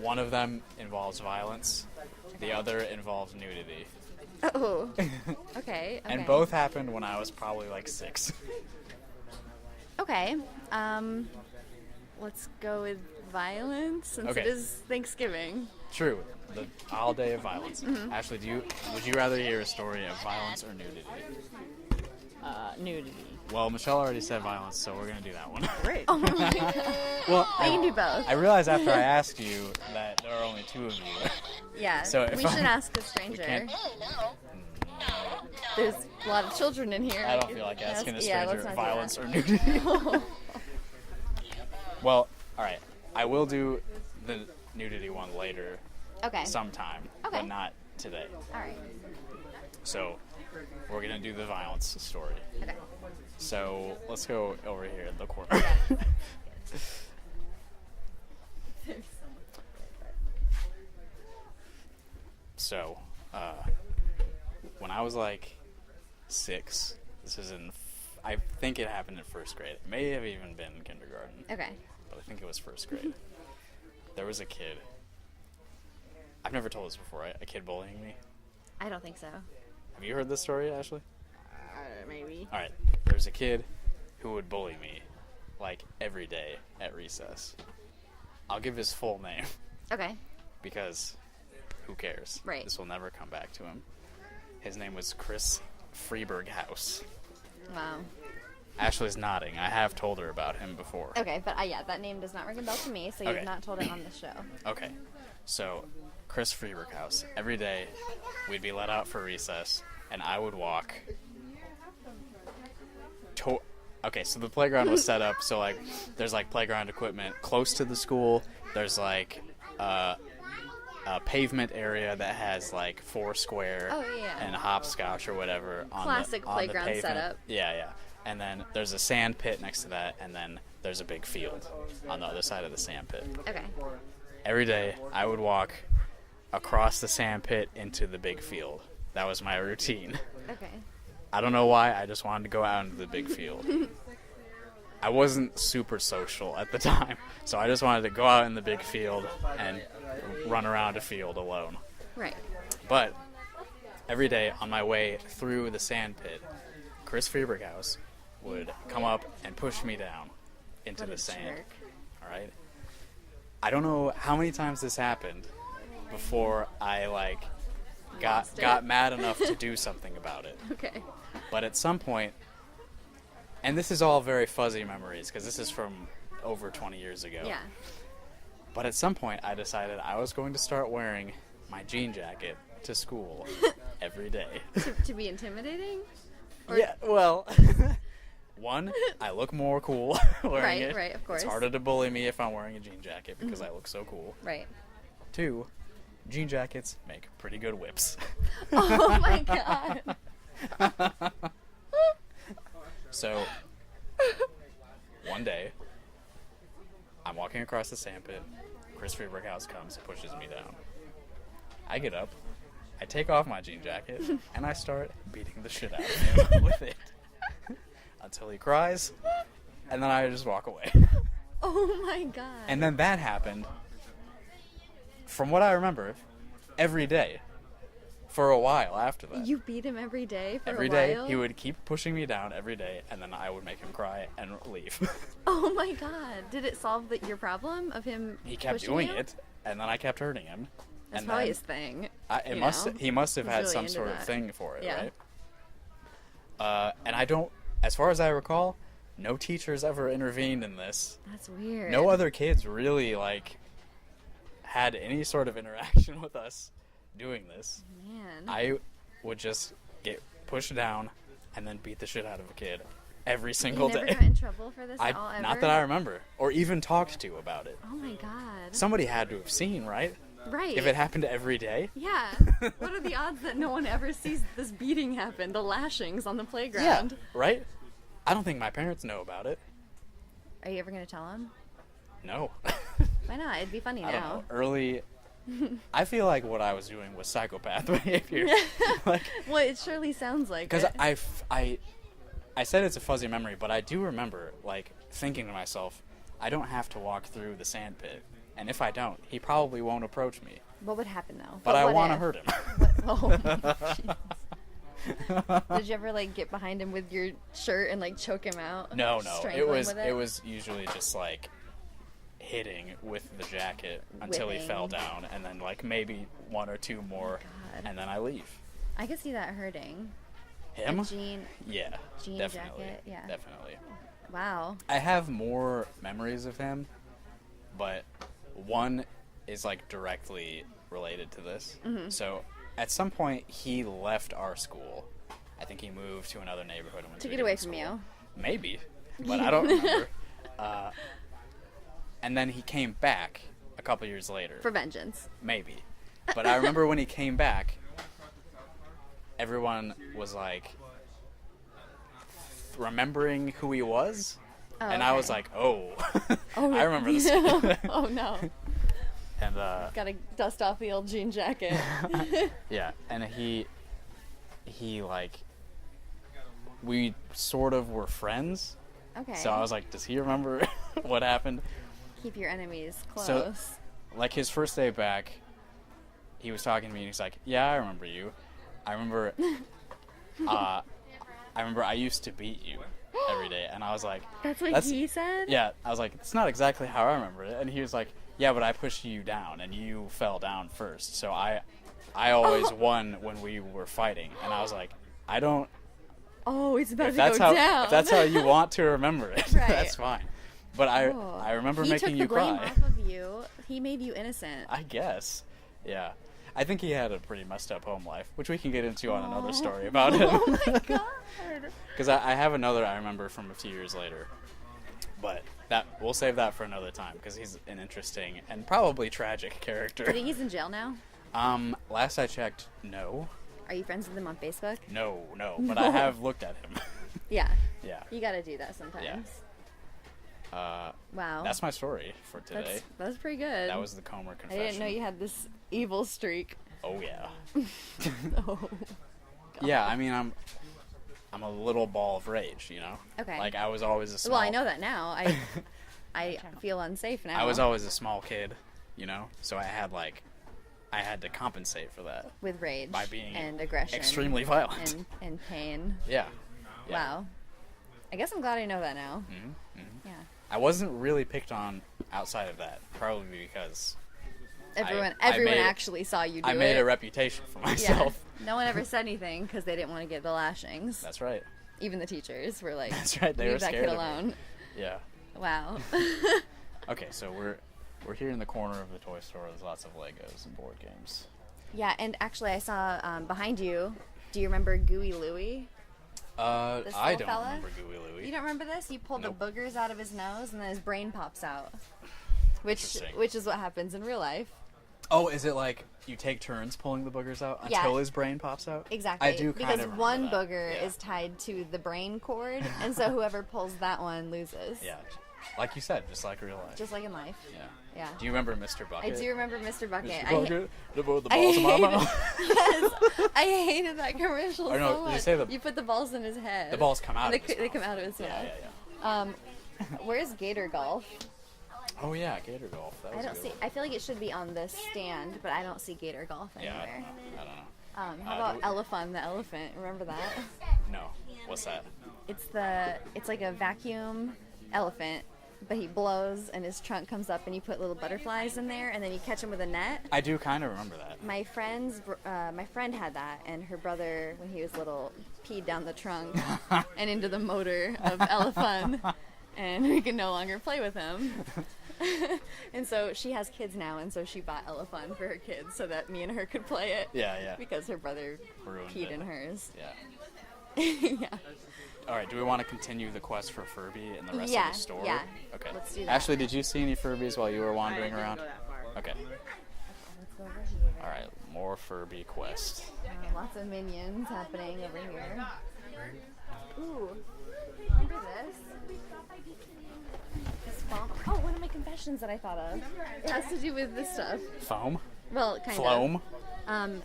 one of them involves violence, the other involves nudity. Oh. Okay. And both happened when I was probably like 6. Okay. Let's go with violence since Okay. it is Thanksgiving. True, the holiday day of violence. Ashley, would you rather hear a story of violence or nudity? nudity. Well, Michelle already said violence, so we're gonna do that one. Great. Oh my god. Well, I can do both. I realized after I asked you that there are only 2 of you. Yeah. So if we should I- ask a stranger. can't- There's a lot of children in here. I don't feel like asking a Yeah, stranger let's not do violence that. or nudity. Well, all right. I will do the nudity one later, Okay. sometime, Okay. but not today. All right. So we're gonna do the violence story. Okay. So let's go over here in the corner. So, when I was like 6, this is I think it happened in 1st grade. It may have even been kindergarten, Okay. but I think it was 1st grade. There was a kid. I've never told this before, right? A kid bullying me. I don't think so. Have you heard this story, Ashley? Maybe. Alright, there was a kid who would bully me, like, every day at recess. I'll give his full name, Okay. because who cares? Right. This will never come back to him. His name was Chris Freeberghaus. Wow. Ashley's nodding. I have told her about him before. Okay, but yeah, that name does not ring a bell to me, so Okay. you've not told it on the show. Okay, so Chris Freeberghaus. Every day, we'd be let out for recess, and I would walk. Okay, so the playground was set up so like there's like playground equipment close to the school. There's like a pavement area that has like Foursquare Oh, yeah. and hopscotch or whatever on Classic the, on playground the pavement. setup. Yeah. And then there's a sand pit next to that, and then there's a big field on the other side of the sand pit. Okay. Every day, I would walk across the sand pit into the big field. That was my routine. Okay. I don't know why, I just wanted to go out into the big field. I wasn't super social at the time, so I just wanted to go out in the big field and run around a field alone. Right. But every day on my way through the sand pit, Chris Freeberghaus would come up and push me down into What a the sand. jerk. All right. I don't know how many times this happened before I like Lost it. got mad enough to do something about it. Okay. But at some point, and this is all very fuzzy memories because this is from over 20 years ago. Yeah. But at some point, I decided I was going to start wearing my jean jacket to school every day. To be intimidating? Or- Yeah, well, one, I look more cool wearing Right, it. right, of course. It's harder to bully me if I'm wearing a jean jacket because I look so cool. Right. 2, jean jackets make pretty good whips. Oh my god. So, one day, I'm walking across the sand pit. Chris Freeberghaus comes and pushes me down. I get up, I take off my jean jacket, and I start beating the shit out of him with it. Until he cries, and then I just walk away. Oh my god. And then that happened, from what I remember, every day. For a while after that. You beat him every day for Every a day, while? he would keep pushing me down every day, and then I would make him cry and leave. Oh my god. Did it solve your problem of him He kept pushing doing you? it, and then I kept hurting him. That's and probably then his thing. He you must know? have He's had really some into sort of that. thing for it, Yeah. right? And I don't, as far as I recall, no teachers ever intervened in this. That's weird. No other kids really had any sort of interaction with us doing this. Man. I would just get pushed down and then beat the shit out of a kid every single you never day. got in trouble for this at all ever? Not that I remember, or even talked to about it. Oh my god. Somebody had to have seen, right? Right. If it happened every day. Yeah. What are the odds that no one ever sees this beating happen? The lashings on the playground. Yeah, right? I don't think my parents know about it. Are you ever gonna tell him? No. Why not? It'd be funny I don't now. know. Early. I feel like what I was doing was psychopath behavior. Well, it surely sounds like Because it. I said it's a fuzzy memory, but I do remember thinking to myself, I don't have to walk through the sand pit, and if I don't, he probably won't approach me. What would happen though? But I what want to if? hurt him. Oh, Did you ever get behind him with your shirt and choke him out? No. Strangling It was with it was usually just hitting with the jacket until he Whipping. fell down, and then maybe one or two more, God. and then I leave. I could see that hurting. Him? A jean Yeah, definitely. jacket? Yeah. Definitely. Wow. I have more memories of him, but one is like directly related to this. Mm-hmm. So at some point he left our school. I think he moved to another neighborhood and went Took to a it away different from school. you. Maybe, but I don't remember. And then he came back a couple years later. For vengeance. Maybe. But I remember when he came back, everyone was like remembering who he was. Oh, and I was okay. like, oh, Oh, I remember this. Oh no. And Gotta dust off the old jean jacket. yeah, and he like, we sort of were friends. Okay. So I was like, does he remember what happened? Keep your enemies close. So, like, his first day back, he was talking to me and he's like, yeah, I remember you. I remember I used to beat you every day. And I was like, That's what he said? yeah, I was like, it's not exactly how I remember it. And he was like, yeah, but I pushed you down and you fell down first. So I always won when we were fighting. And I was like, I don't, Oh, it's about if to go that's how down. if that's how you want to remember it, Right. that's fine. But I Oh. remember he making took you the blame cry. off of you. He made you innocent. I guess. Yeah. I think he had a pretty messed up home life, which we can get into on another story about him. Oh my god. Because I have another I remember from a few years later. But we'll save that for another time because he's an interesting and probably tragic Do character. you think he's in jail now? Last I checked, no. Are you friends with him on Facebook? No. But I have looked at him. Yeah. Yeah. You gotta do that sometimes. Wow. That's my story for today. That's pretty good. That was the Comer I confession. didn't know you had this evil streak. Oh yeah. Oh. Yeah, I mean I'm a little ball of rage, you know? Okay. Like I was always a small Well, I know that now. I feel unsafe now. I was always a small kid, you know? So I had to compensate for that with rage by being and aggression, extremely violent. and pain. Yeah. Wow. I guess I'm glad I know that now. Mm-hmm. Yeah. I wasn't really picked on outside of that, probably because Everyone I made- actually saw you do it. I made a reputation for myself. Yeah. No one ever said anything because they didn't want to get the lashings. That's right. Even the teachers were like, That's right. They were leave that scared kid of me. alone. Yeah. Wow. Okay, so we're here in the corner of the toy store. There's lots of Legos and board games. Yeah, and actually I saw behind you, do you remember Gooey Louie? This I little don't fella? remember Gooey Louie. You don't remember this? He pulled Nope. the boogers out of his nose and then his brain pops out. Interesting. Which is what happens in real life. Oh, is it like you take turns pulling the boogers out Yeah. until his brain pops out? Exactly. I do kind because of remember one that. booger Yeah. is tied to the brain cord, and so whoever pulls that one loses. Yeah, like you said, just like real life. Just like in life. Yeah. Yeah. Do you remember Mr. Bucket? I do remember Mr. Bucket. Mr. I Bucket, the balls I in my hated, mouth. yes, I hated that commercial Or no, so did much. you say You put the balls in his head. The balls come out And of his they mouth. come out of his mouth. Yeah. Where's Gator Golf? Oh yeah, Gator Golf. That I was a don't good see. one. I feel like it should be on this stand, but I don't see Gator Golf Yeah, anywhere. I don't know. How about Elephant the elephant? Remember that? No. What's that? It's like a vacuum elephant, but he blows and his trunk comes up and you put little butterflies in there and then you catch them with a net. I do kind of remember that. My friend had that, and her brother, when he was little, peed down the trunk and into the motor of Elephant, and we could no longer play with him. And so she has kids now, and so she bought Elephant for her kids so that me and her could play it. Yeah. Because her brother Ruined peed it. in hers. Yeah. Yeah. All right. Do we want to continue the quest for Furby and the rest Yeah, of the store? yeah. Okay. Let's do that. Ashley, did you see any Furbies while you were wandering around? Okay. Let's go over here. All right. More Furby quest. Lots of minions happening over here. Ooh, remember this? This foam. Oh, one of my confessions that I thought of. It has to do with this stuff. Foam? Well, kind Floam? of.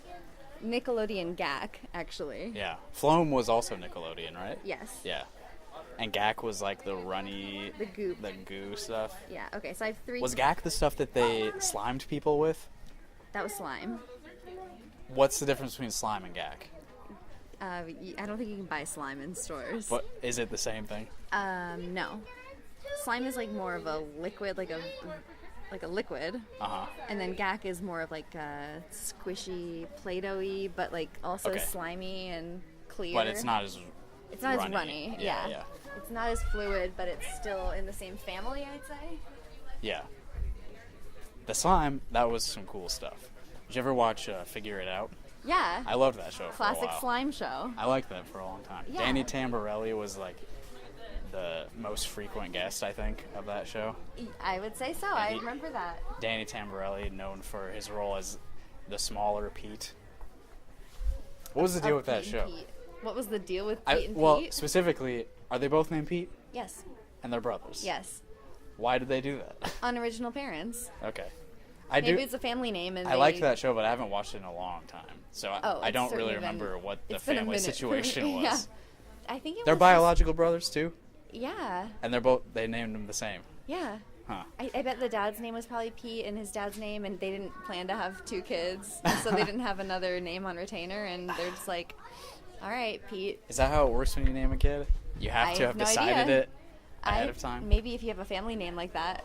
Nickelodeon Gak, actually. Yeah. Floam was also Nickelodeon, right? Yes. Yeah. And Gak was like the runny, The goop. the goo stuff. Yeah. Okay. So I have three. Was Gak the stuff that they slimed people with? That was slime. What's the difference between slime and Gak? I don't think you can buy slime in stores. What is it the same thing? No. Slime is like more of a liquid, like a liquid. Uh-huh. And then Gak is more of like a squishy, Play-Doh-y, but like also Okay. slimy and clear. But it's not as It's not as runny. Yeah, Yeah. yeah. It's not as fluid, but it's still in the same family, I'd say. Yeah. The slime, that was some cool stuff. Did you ever watch Figure It Out? Yeah. I loved that show for a Classic while. slime show. I liked that for a long time. Yeah. Danny Tamborelli was like the most frequent guest, I think, of that show. I would say so. And I he- remember that. Danny Tamborelli, known for his role as the smaller Pete. What was the deal with that Pete show? and Pete. What was the deal with Pete and Well, Pete? specifically, are they both named Pete? Yes. And they're brothers? Yes. Why did they do that? Unoriginal parents. Okay. Maybe it's a family name, and I liked that show, but I haven't watched it in a long time, so I it's don't really certainly been- remember what the it's been a family minute. situation was. Yeah. I think it They're was biological brothers too, Just, yeah. and they named them the same. Yeah. Huh. I bet the dad's name was probably Pete and his dad's name, and they didn't plan to have 2 kids, so they didn't have another name on retainer, and they're just like, all right, Pete. Is that how it works when you name a kid? You have I to have have no decided idea. it ahead of time? Maybe if you have a family name like that.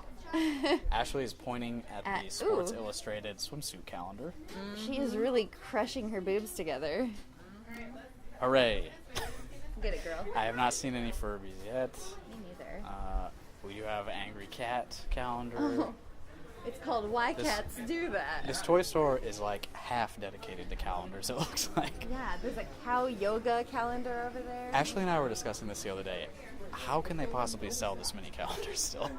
Ashley is pointing at the At- Sports ooh. Illustrated swimsuit calendar. She is really crushing her boobs together. Hooray! Get it, girl. I have not seen any Furbies yet. Me neither. We do have Angry Cat calendar. Oh, it's called Why This- Cats Do That. This toy store is like half dedicated to calendars, it looks like. Yeah, there's a cow yoga calendar over there. Ashley and I were discussing this the other day. How can they possibly sell this many calendars still?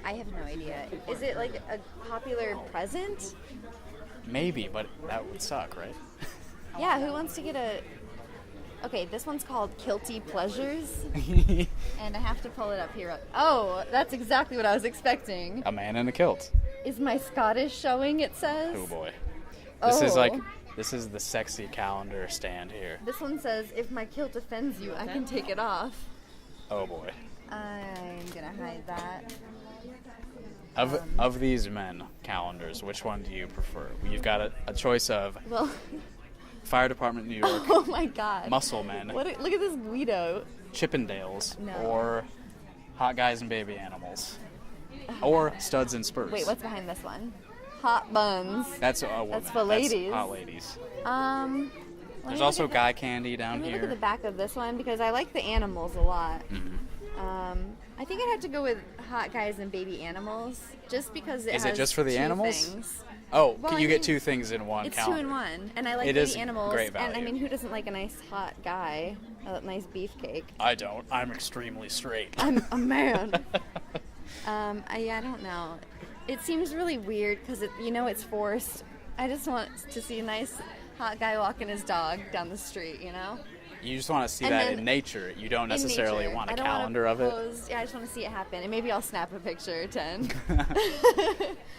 I have no idea. Is it like a popular present? Maybe, but that would suck, right? Yeah, who wants to get a... Okay, this one's called Kilty Pleasures, and I have to pull it up here. Oh, that's exactly what I was expecting. A man in a kilt. Is my Scottish showing, it says? Oh boy. Oh. This is the sexy calendar stand here. This one says, if my kilt offends you, I can take it off. Oh boy. I'm gonna hide that. Of these men calendars, which one do you prefer? You've got a choice of Well, Fire Department New York, oh my god. Muscle Men, Look at this Guido. Chippendales, No. or Hot Guys and Baby Animals, or Studs and Spurs. Wait, what's behind this one? Hot buns. That's a woman. That's for ladies. Hot ladies. Let me There's look also at the- guy candy down Let me here. look at the back of this one because I like the animals a lot. Mm-hmm. I think I'd have to go with Hot Guys and Baby Animals just because Is has it just for the 2 animals? things. Oh, Well, you I get mean, 2 things in one It's calendar. 2 in 1, and I like It baby is animals. great And I value. mean, who doesn't like a nice hot guy? A nice beefcake. I don't. I'm extremely straight. I'm a man. I don't know. It seems really weird because it's forced. I just want to see a nice hot guy walking his dog down the street. You just want to see And that then in nature. You don't In necessarily nature. want a I don't wanna calendar of it. pose- Yeah, I just want to see it happen, and maybe I'll snap a picture or 10.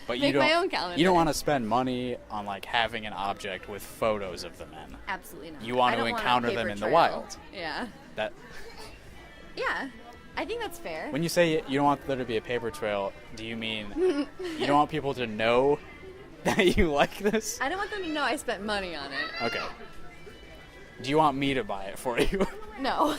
But Make my own calendar. You don't want to spend money on like having an object with photos of the men. Absolutely not. You want I to don't want a encounter them paper in the trail. wild. Yeah. That Yeah. I think that's fair. when you say you don't want there to be a paper trail, do you mean you don't want people to know that you like this? I don't want them to know I spent money on it. Okay. Do you want me to buy it for you? No.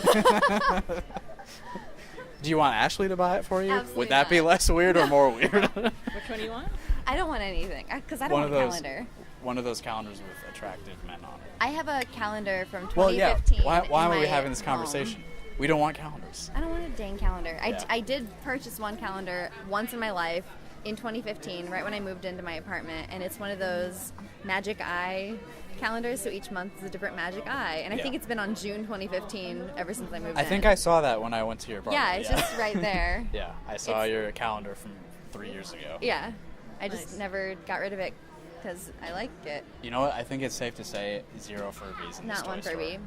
Do you want Ashley to buy it for you? Absolutely Would that be not. less weird or more weird? Which one do you want? I don't want anything because I don't One want of a those- calendar. One of those calendars with attractive men on it. I have a calendar from 2015. Well, yeah. Why in are we my having this home. conversation? We don't want calendars. I don't want a dang calendar. Yeah. I did purchase one calendar once in my life in 2015, right when I moved into my apartment, and it's one of those magic eye calendars, so each month is a different magic eye. And I Yeah. think it's been on June 2015 ever since I moved in. I think I saw that when I went to your apartment. Yeah, it's just right there. Yeah, I saw It's- your calendar from 3 years ago. Yeah. I just never got rid of it because I like it. You know what? I think it's safe to say 0 Furbies in this Not toy one store. Furby.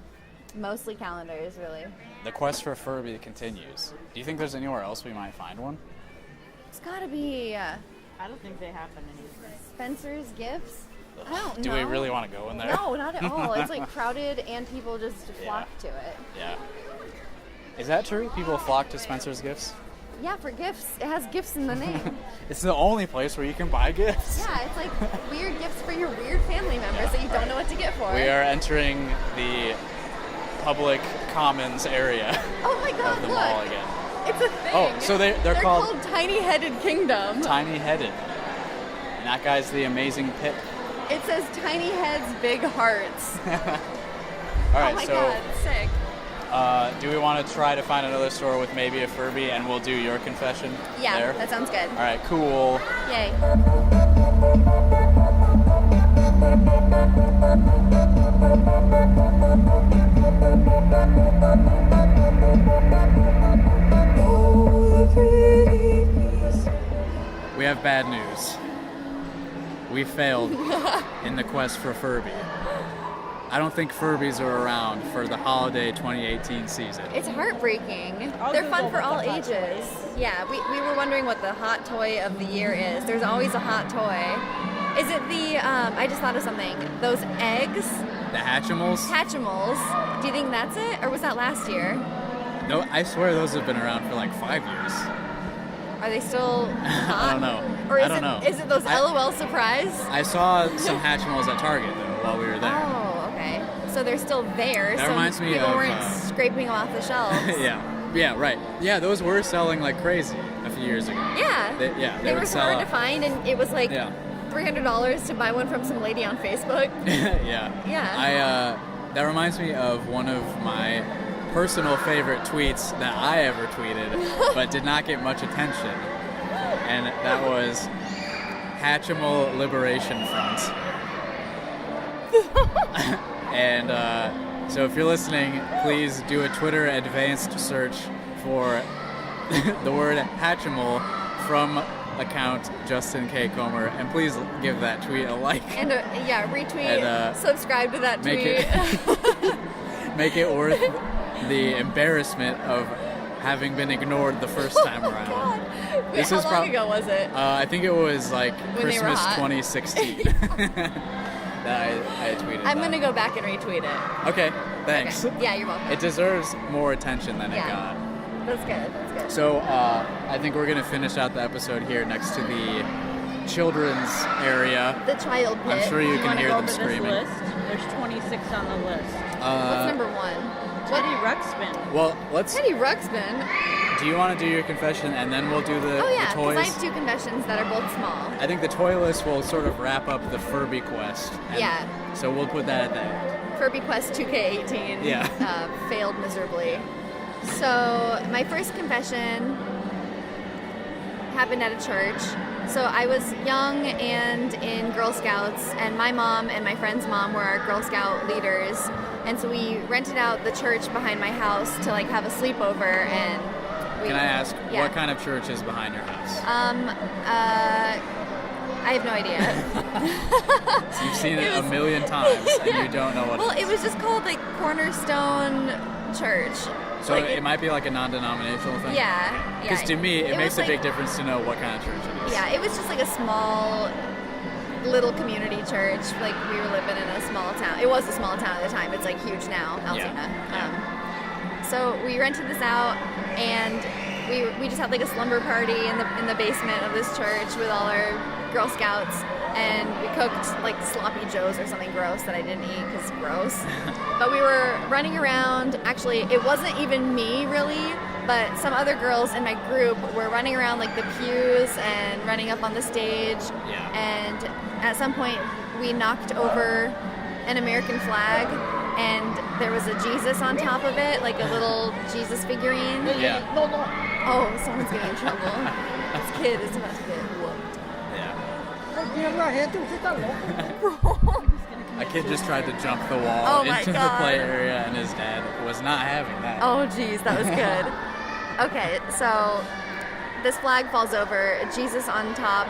Mostly calendars, really. The quest for Furby continues. Do you think there's anywhere else we might find one? It's gotta be I don't think they happen anymore. Spencer's Gifts. I don't know. Do we really want to go in there? No, not at all. It's like crowded and people just flock to it. Yeah. Is that true? People flock to Spencer's Gifts? Yeah, for gifts. It has gifts in the name. It's the only place where you can buy gifts. Yeah, it's like weird gifts for your weird family members that you don't know what to get for. We are entering the public commons area Oh my god, of the look. mall again. It's a thing. Oh, so they're called Tiny Headed Kingdom. Tiny Headed. And that guy's the amazing Pip. It says Tiny Heads, Big Hearts. All right, oh my so god, sick. do we want to try to find another store with maybe a Furby, and we'll do your confession Yeah, there? that sounds good. All right, cool. Yay. We have bad news. We failed in the quest for Furby. I don't think Furbies are around for the holiday 2018 season. It's heartbreaking. I'll They're Google fun for what all the hot ages. toy Yeah, we were wondering what the hot toy of the year is. There's always a hot toy. Is it the, I just thought of something, those eggs? The Hatchimals? Hatchimals. Do you think that's it? Or was that last year? No, I swear those have been around for like 5 years. Are they still hot? I don't know. Or is I don't know. Is it those LOL surprise? I saw some Hatchimals at Target though while we were there. Oh, okay. So they're still there. That so reminds me people of, weren't scraping them off the shelves. Yeah, right. Yeah, those were selling like crazy a few years ago. Yeah. They were would sell hard to out. find, and it was like Yeah. $300 to buy one from some lady on Facebook. Yeah. Yeah. That reminds me of one of my personal favorite tweets that I ever tweeted, but did not get much attention. And that was Hatchimal Liberation Front. And so if you're listening, please do a Twitter advanced search for the word Hatchimal from account Justin K. Comer, and please give that tweet a like. And retweet, And, subscribe to that tweet. Make it worth the embarrassment of having been ignored the first time around. God. Wait, This how is long ago was it? I think it was like When they were Christmas hot. 2016 that I tweeted. I'm that. gonna go back and retweet it. Okay, thanks. Okay. Yeah, you're welcome. It deserves more attention than it Yeah. got. That's good. That's good. So I think we're gonna finish out the episode here next to the children's area. The child pit. I'm sure you can wanna hear go them over screaming. This list? There's 26 on the list. What's number one? Teddy Ruxpin. Well, let's. Teddy Ruxpin. Do you want to do your confession and then we'll do the, Oh yeah, the because toys? I have two confessions that are both small. I think the toy list will sort of wrap up the Furby quest. And Yeah. So we'll put that at the end. Furby Quest 2K18 Yeah. failed miserably. So my first confession happened at a church. So I was young and in Girl Scouts, and my mom and my friend's mom were our Girl Scout leaders. And so we rented out the church behind my house to like have a sleepover. And we, Can I ask yeah. what kind of church is behind your house? I have no idea. You've seen it, it a was- million times and you don't know what Well, it is. it was just called like Cornerstone Church. So like, it might be like a non-denominational thing? Yeah. Because to me, it makes was a big like- difference to know what kind of church it is. Yeah, it was just like a small little community church. Like we were living in a small town. It was a small town at the time. It's like huge now, Altoona. So we rented this out, and we just had like a slumber party in the basement of this church with all our Girl Scouts, and we cooked like sloppy joes or something gross that I didn't eat because gross. But we were running around. Actually, it wasn't even me really, but some other girls in my group were running around like the pews and running up on the stage. Yeah. And at some point, we knocked over an American flag, and there was a Jesus on top of it, like a little Jesus figurine. Yeah. Oh, someone's getting in trouble. This kid is about to get whooped. A kid just tried to jump the wall Oh my into the God. play area, and his dad was not having that. Oh, geez, that was good. Okay, so this flag falls over. Jesus on top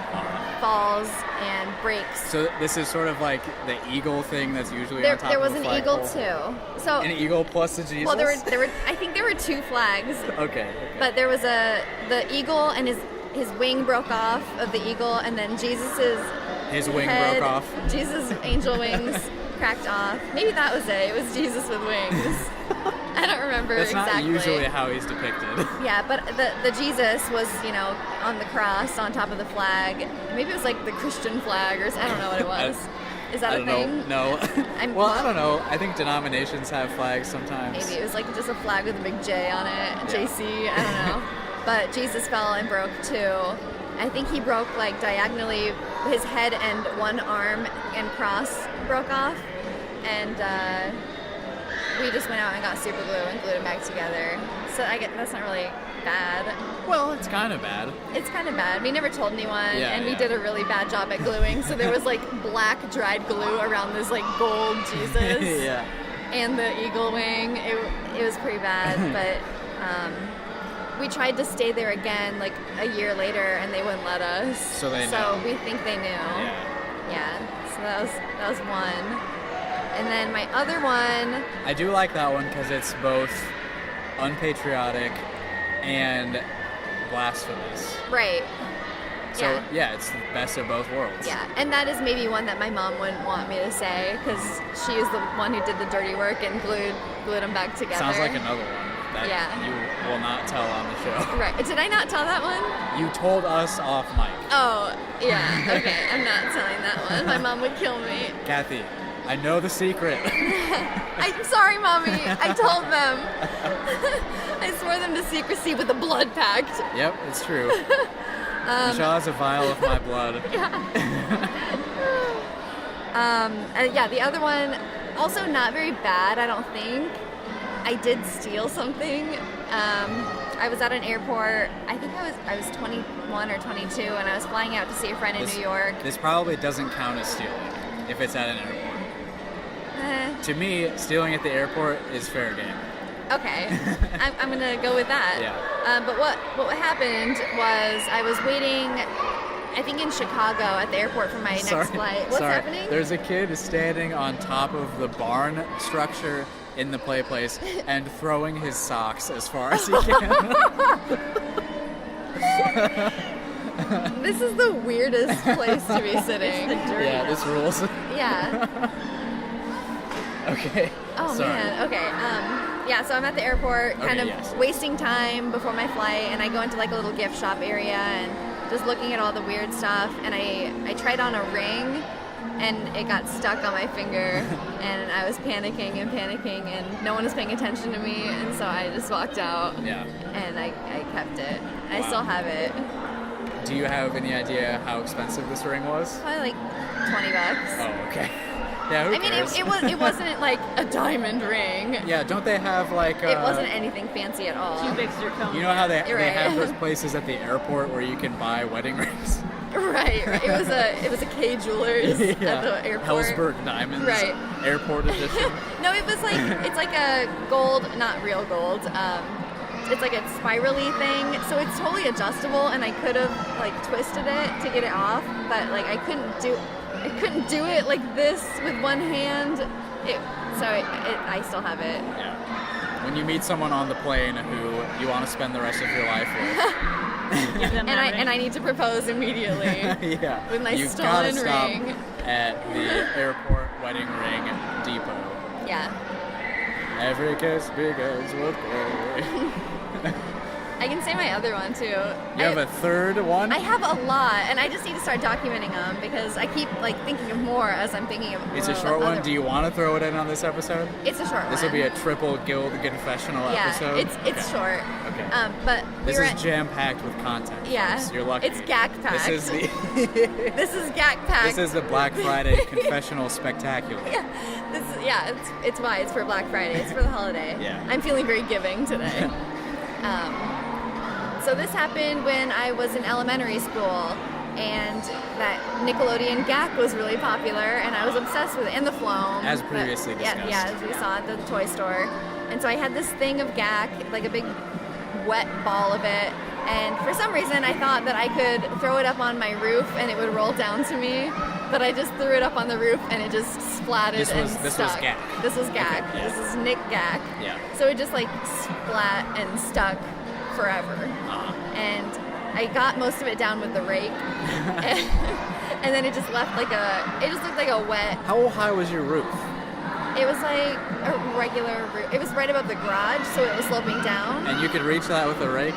falls and breaks. So this is sort of like the eagle thing that's usually There, on top there of was the an eagle flagpole. too. So An eagle plus a Jesus? well, there were. I think there were two flags. Okay. But there was the eagle, and his wing broke off of the eagle, and then Jesus's His wing head, broke off. Jesus' angel wings cracked off. Maybe that was it. It was Jesus with wings. I don't remember That's exactly. not usually how he's depicted. Yeah, but the Jesus was, on the cross on top of the flag. Maybe it was like the Christian flag, or I don't know what it was. Is that I a don't thing? know. No. I'm- Well, I don't know. I think denominations have flags sometimes. Maybe it was like just a flag with a big J on it, JC, I don't know. But Jesus fell and broke too. I think he broke like diagonally, his head and one arm and cross broke off. And we just went out and got super glue and glued them back together. So I get that's not really bad. Well, it's kind of bad. It's kind of bad. We never told anyone, Yeah, and we yeah. did a really bad job at gluing. So there was like black dried glue around this like gold Jesus Yeah. and the eagle wing. It was pretty bad, but we tried to stay there again like a year later, and they wouldn't let us. So they know. we think they knew. Yeah. So that was one. And then my other one. I do like that one because it's both unpatriotic and blasphemous. Right. So yeah, it's the best of both worlds. Yeah, and that is maybe one that my mom wouldn't want me to say because she is the one who did the dirty work and glued them back together. Sounds like another one that you will not tell on the show. Right. Did I not tell that one? You told us off mic. Oh, yeah. Okay, I'm not telling that one. My mom would kill me. Kathy, I know the secret. I'm sorry, Mommy. I told them. I swore them to secrecy with a blood pact. Yep, it's true. Michelle has a vial of my blood. And yeah, the other one, also not very bad, I don't think. I did steal something. I was at an airport. I think I was 21 or 22, and I was flying out to see a friend in New York. This probably doesn't count as stealing if it's at an airport. To me, stealing at the airport is fair game. Okay, I'm gonna go with that. Yeah. But what happened was I was waiting, I think in Chicago at the airport for my next flight. What's happening? There's a kid standing on top of the barn structure in the play place and throwing his socks as far as he can. This is the weirdest place to be sitting. Yeah, this rules. Yeah. Okay. Oh Sorry. man. Okay. Yeah. So I'm at the airport, kind of wasting time before my flight, and I go into like a little gift shop area and just looking at all the weird stuff. And I tried on a ring, and it got stuck on my finger, and I was panicking, and no one was paying attention to me, and so I just walked out. Yeah. And I kept it. I still have it. Do you have any idea how expensive this ring was? Probably like $20. Oh, okay. Yeah, who I mean, cares? it wasn't like a diamond ring. Yeah, don't they have like... It wasn't anything fancy at all. Cubic zirconia. You know how they Right. have those places at the airport where you can buy wedding rings? Right. It was a K Jewelers at the airport. Hellsberg Diamonds. Right. Airport edition. No, it was like it's like a gold, not real gold. It's like a spirally thing, so it's totally adjustable, and I could have like twisted it to get it off, but like I couldn't do it like this with one hand. I still have it. Yeah. When you meet someone on the plane who you want to spend the rest of your life with. Give them that ring. And I need to propose immediately. Yeah. With my You've stolen gotta stop ring. at the airport wedding ring depot. Yeah. Every kiss begins with glory. I can say my other one too. You have a third one? I have a lot, and I just need to start documenting them because I keep like thinking of more as I'm thinking of. It's a short one. Do you want to throw it in on this episode? It's a short one. This will be a triple guild confessional episode. Yeah, it's short. Okay. But This is jam-packed with content. Yeah. folks. You're lucky. It's gag-packed. This is the This is gag-packed. This is the Black Friday confessional spectacular. Yeah. It's why it's for Black Friday. It's for the holiday. Yeah. I'm feeling very giving today. So this happened when I was in elementary school, and that Nickelodeon GAC was really popular, and I was obsessed with it, and the Floam. As previously discussed. Yeah, as we saw at the toy store. And so I had this thing of GAC, like a big wet ball of it, and for some reason I thought that I could throw it up on my roof and it would roll down to me, but I just threw it up on the roof and it just splatted This was stuck. GAC. This was GAC. Okay, yeah. This is Nick GAC. Yeah. So it just like splat and stuck forever. And I got most of it down with the rake. And then it just left it just looked like a wet. How high was your roof? It was like a regular roof. It was right above the garage, so it was sloping down. And you could reach that with a rake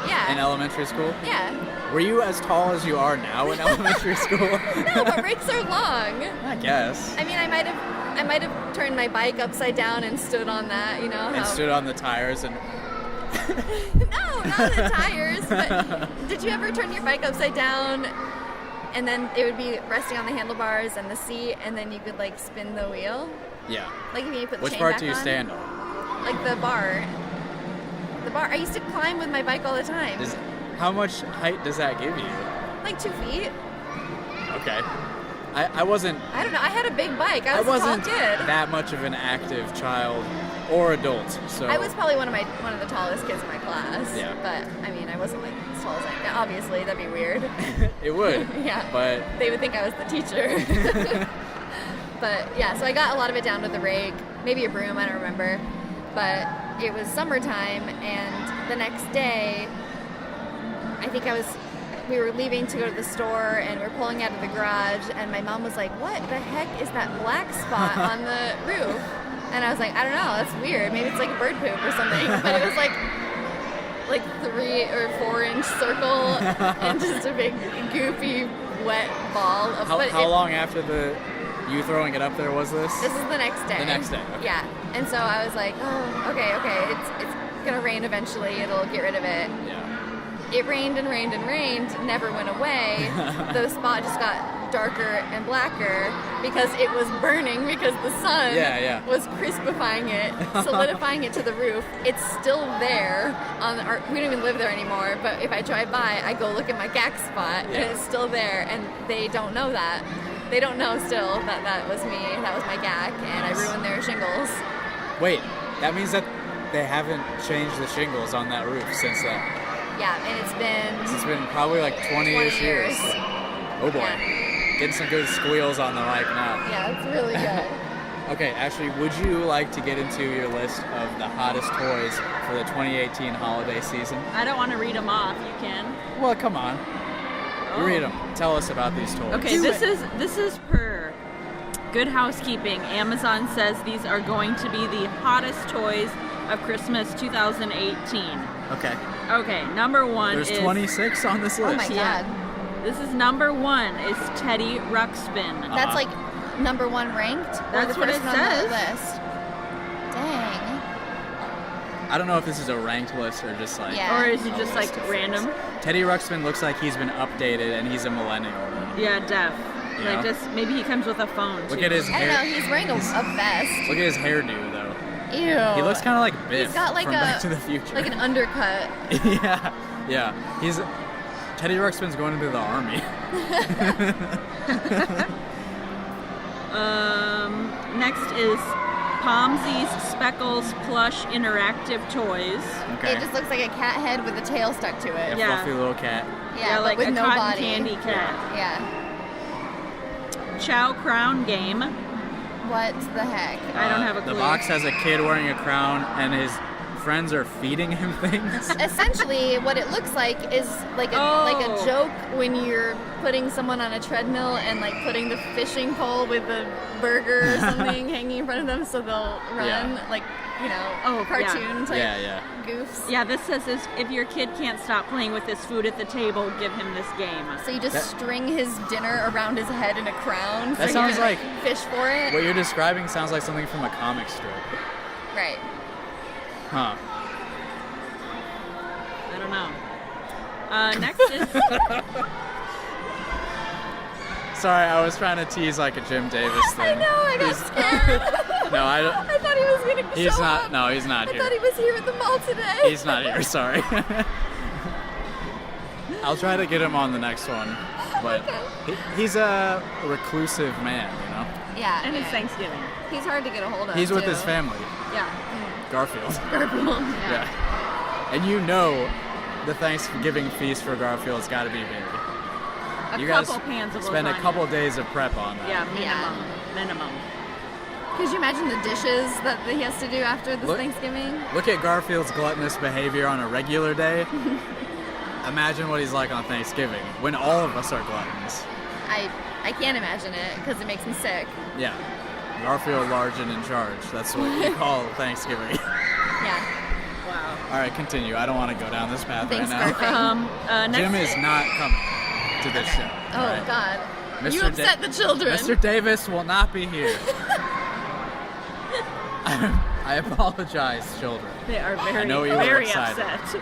Yeah. in elementary school? Yeah. Were you as tall as you are now in elementary school? No, but rakes are long. I guess. I mean, I might have turned my bike upside down and stood on that, you know. And stood on the tires and... No, not the tires. But did you ever turn your bike upside down, and then it would be resting on the handlebars and the seat, and then you could like spin the wheel? Yeah. Like if you put the Which chain part back do you on. stand on? Like the bar. The bar. I used to climb with my bike all the time. How much height does that give you? Like 2 feet. Okay. I wasn't. I don't know. I had a big bike. I was wasn't a tall kid. that much of an active child or adult, so. I was probably one of the tallest kids in my class. Yeah. But I mean, I wasn't like as tall as I am. Obviously, that'd be weird. It would. Yeah. But They would think I was the teacher. But yeah, so I got a lot of it down with the rake, maybe a broom, I don't remember. But it was summertime, and the next day, I think we were leaving to go to the store, and we were pulling out of the garage, and my mom was like, "What the heck is that black spot on the roof?" And I was like, "I don't know, that's weird. Maybe it's like bird poop or something." But it was like 3 or 4 inch circle and just a big goofy wet ball of. how long after you throwing it up there was this? This is the next day. The next day, okay. Yeah. And so I was like, oh, okay, it's gonna rain eventually. It'll get rid of it. Yeah. It rained and rained and rained, never went away. The spot just got darker and blacker because it was burning because the sun was crispifying it, solidifying it to the roof. It's still there. We don't even live there anymore, but if I drive by, I go look at my gack spot, and it's still there, and they don't know that. They don't know still that was me, that was my gack, and I ruined their shingles. Wait, that means that they haven't changed the shingles on that roof since then. Yeah, and it's been probably like 20-ish years. Oh boy. Yeah. Getting some good squeals on the mic now. Yeah, it's really good. Okay, Ashley, would you like to get into your list of the hottest toys for the 2018 holiday season? I don't want to read them off. You can. Well, come on. Read them. Tell us about these toys. Okay, this is per Good Housekeeping. Amazon says these are going to be the hottest toys of Christmas 2018. Okay. Okay, number one There's is... 26 on this list. Oh my god. This is number one is Teddy Ruxpin. That's like number 1 ranked? Or That's the what first it one on says. the list? Dang. I don't know if this is a ranked list or just like... Yeah. Or is it a just list like of random? things. Teddy Ruxpin looks like he's been updated and he's a millennial. Yeah, def. Yeah. Like just maybe he comes with a phone too. Look at his I don't hair. know, he's wearing a vest. Look at his hairdo though. Ew. He looks kind of like Biff He's got like from Back to the Future. like an undercut. yeah. Teddy Ruxpin's going into the army. Next is Pomsy's Speckles plush interactive toys. Okay. It just looks like a cat head with a tail stuck to A it. Yeah. fluffy little cat. Yeah, but like with a no cotton body. candy cat. Yeah. Chow Crown Game. What the heck? I don't have a The clue. box has a kid wearing a crown and his friends are feeding him things. Essentially, what it looks like is like a joke when you're putting someone on a treadmill and like putting the fishing pole with the burger or something hanging in front of them so they'll run, like, you know, cartoon type Yeah. goofs. Yeah, this says if your kid can't stop playing with his food at the table, give him this game. So you just string his dinner around his head in a crown. That so sounds you can, like- fish for it. What you're describing sounds like something from a comic strip. Right. Huh. I don't know. Next is Sorry, I was trying to tease like a Jim Davis thing. I know, I got scared. No, I don't. I thought he was going to He's show not. up. No, he's not I here. thought he was here at the mall today. He's not here. Sorry. I'll try to get him on the next one, but he's a reclusive man, you know. Yeah. and it's yeah. Thanksgiving. He's hard to get a hold of. He's with too. his family, Yeah. Garfield. Garfield. Yeah. And you know, the Thanksgiving feast for Garfield's got to be big. A You couple guys pans of spend a lasagna. couple days of prep on that. Yeah, Yeah. minimum. Could you imagine the dishes that he has to do after this Look- Thanksgiving? Look at Garfield's gluttonous behavior on a regular day. Imagine what he's like on Thanksgiving, when all of us are gluttons. I can't imagine it because it makes me sick. Yeah. Garfield large and in charge. That's what you call Thanksgiving. Yeah. Wow. All right, continue. I don't want to go down this path Thanks, right now. Garfield. Next Jim is not coming to this show. Oh, all right? God. Mr. You upset the children. Mr. Davis will not be here. I apologize, children. They are very, I know you were very excited. upset.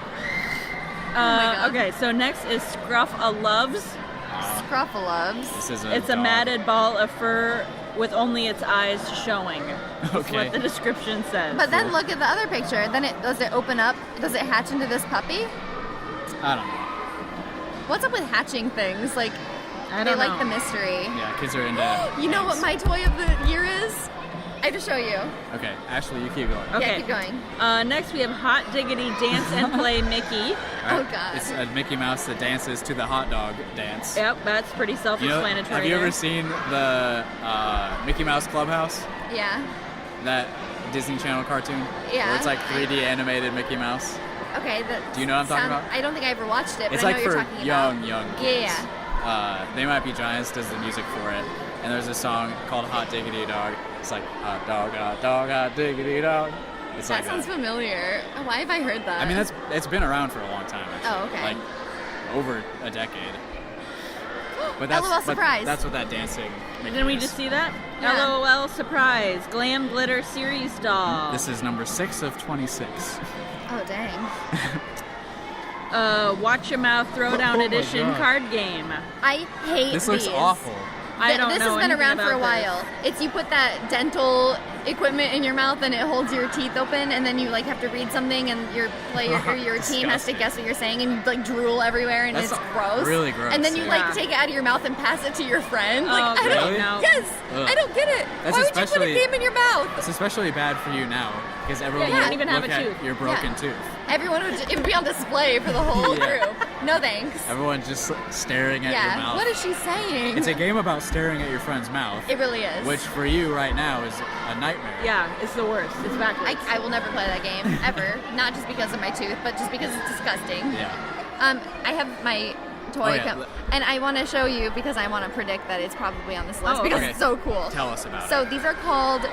God. Okay, so next is Scruff-a-Loves. Scruffalubs. This is It's a dog. matted ball of fur with only its eyes showing. That's Okay. what the description says. But then look at the other picture. Then does it open up? Does it hatch into this puppy? I don't know. What's up with hatching things? Like, I they don't like know. the mystery. Yeah, kids are into. You know what eggs. my toy of the year is? I have to show you. Okay, Ashley, you keep going. Okay. Yeah, keep going. Next we have Hot Diggity Dance and Play Mickey. All Oh, God. It's a Mickey Mouse that dances to the hot dog dance. Yep, that's pretty You know, self-explanatory. have you there. ever seen the Mickey Mouse Clubhouse? Yeah. That Disney Channel cartoon? Yeah. Where it's like 3D animated Mickey Mouse. Okay. Do you know what I'm talking about? I don't think I ever watched it, but It's I know like what for you're talking young about. kids. Yeah. They Might Be Giants does the music for it. And there's a song called Hot Diggity Dog. It's like, hot dog, hot diggity dog. It's That like sounds familiar. Why have I heard that? I mean, it's been around for a long time, actually. Oh, okay. Like, over a decade. But that's, LOL surprise. That's what that dancing Mickey Didn't we is. just see that? Yeah. LOL surprise. Glam Glitter Series doll. This is number 6 of 26. Oh, dang. Watch Your Mouth Throwdown Oh my Edition God. card game. I hate This looks these. awful. I don't This know has been anything around for a about while. It's you put that dental equipment in your mouth and it holds your teeth open, and then you like have to read something, and your player or your team has to Disgusting. guess what you're saying, and you like drool everywhere, and That's it's gross. really gross, And then you yeah. like take it out of your mouth and pass it to your friend. Oh, Like I great. don't. No. Yes, Ugh. I don't get it. That's Why would you put a especially- game in your mouth? It's especially bad for you now because everyone you will don't even have look a at tooth. your broken Yeah. tooth. Everyone would. It would be on display for the whole Yeah. group. No thanks. Everyone's just staring at your Yeah. mouth. What is she saying? It's a game about staring at your friend's mouth, It really is. which for you right now is a nightmare. Yeah, it's the worst. It's backwards. I will never play that game ever. Not just because of my tooth, but just because it's disgusting. Yeah. I have my toy, Oh, yeah. and I want to show you because I want to predict that it's probably on this list Oh, because okay. it's so cool. Tell us about So it. these are called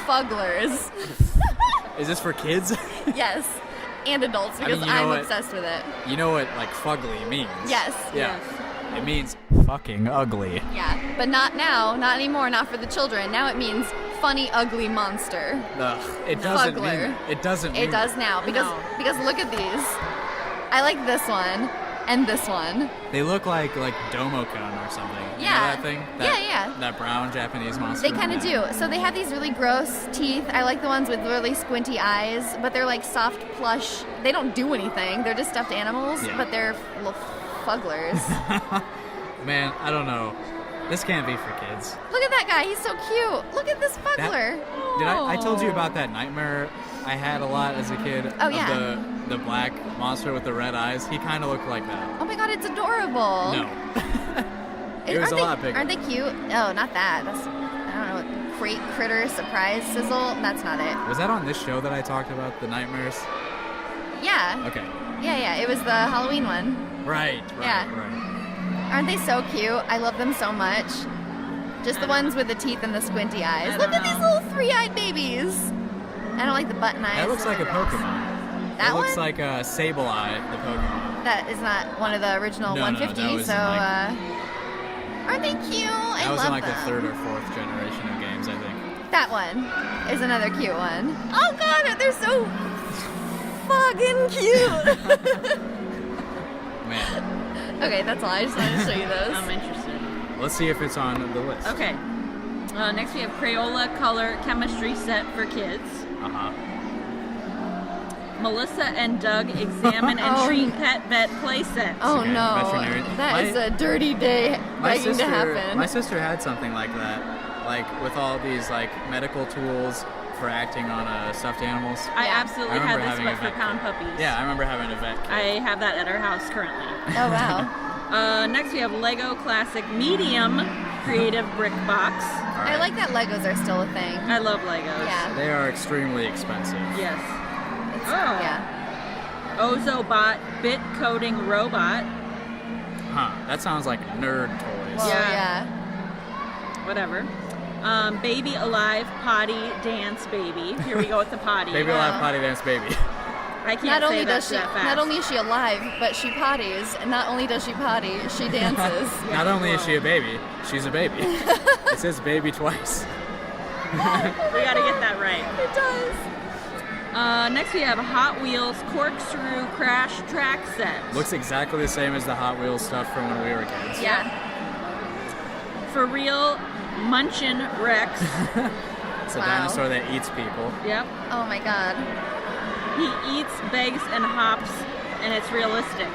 fugglers. Is this for kids? Yes, and adults I mean, because you know I'm what? obsessed with it. You know what like fugly means? Yes. Yeah. Yes. It means fucking ugly. Yeah, but not now, not anymore, not for the children. Now it means funny, ugly monster. Ugh. It doesn't Fuggler. mean it doesn't mean It does now because No. look at these. I like this one and this one. They look like Domokun or something. You know Yeah. that thing? Yeah. That brown Japanese monster. They kind of Yeah. do. So they have these really gross teeth. I like the ones with really squinty eyes, but they're like soft plush. They don't do anything. They're just stuffed animals, Yeah. but they're little fugglers. Man, I don't know. This can't be for kids. Look at that guy. He's so cute. Look at this fuggler. Did I told you about that nightmare I had a lot as a kid? Oh, of yeah. The black monster with the red eyes. He kind of looked like that. Oh my god, it's adorable. No. It was Aren't a they, lot bigger. Aren't they cute? Oh, not that. That's, I don't know. Critter surprise sizzle. That's not it. Was that on this show that I talked about, the nightmares? Yeah. Okay. Yeah. It was the Halloween one. Right. Yeah. Right. Aren't they so cute? I love them so much. Just the ones with the teeth and the squinty eyes. Look at these little three-eyed babies. I don't like the button eyes. That looks like a They're gross. Pokemon. That It looks one? like a Sableye, the Pokemon. That is not one of the original No, 150. that was so, in, like- aren't they cute? I That was love in like them. the third or fourth generation of games, I think. That one is another cute one. Oh god, they're so fucking cute. Man, Okay, that's all. I just wanted to show you those. I'm interested. let's see if it's on the list. Okay. Next we have Crayola Color Chemistry Set for Kids. Uh-huh. Melissa and Doug Examine and Oh, Treat Pet Vet Play Set. Oh Okay, no, veterinary. that is My- a dirty day begging to happen. My sister had something like that, like with all these like medical tools for acting on stuffed animals. I Yeah. absolutely I had remember this, having a but for vet pound kit. puppies. Yeah, I remember having a vet kit. I have that at our house currently. Oh wow. Next we have Lego Classic Medium Creative Brick Box. All I right. like that Legos are still a thing. I love Legos. Yeah. They are extremely expensive. Yes. It's, Oh. Yeah. Ozobot Bit Coding Robot. Huh, that sounds like nerd toys. Well, Yeah. yeah. Whatever. Baby Alive Potty Dance Baby. Here we go with the potty. Baby Alive Potty Dance Baby. I can't Not say only that does she, that fast. not only is she alive, but she potties. And not only does she potty, she dances. Not only is she a baby, she's a baby. It says baby twice. We gotta get that right. It does. Next we have Hot Wheels Corkscrew Crash Track Set. Looks exactly the same as the Hot Wheels stuff from when we were kids. Yeah. For real Munchin Rex. It's a Wow. dinosaur that eats people. Yep. Oh my god. He eats, begs, and hops, and it's realistic.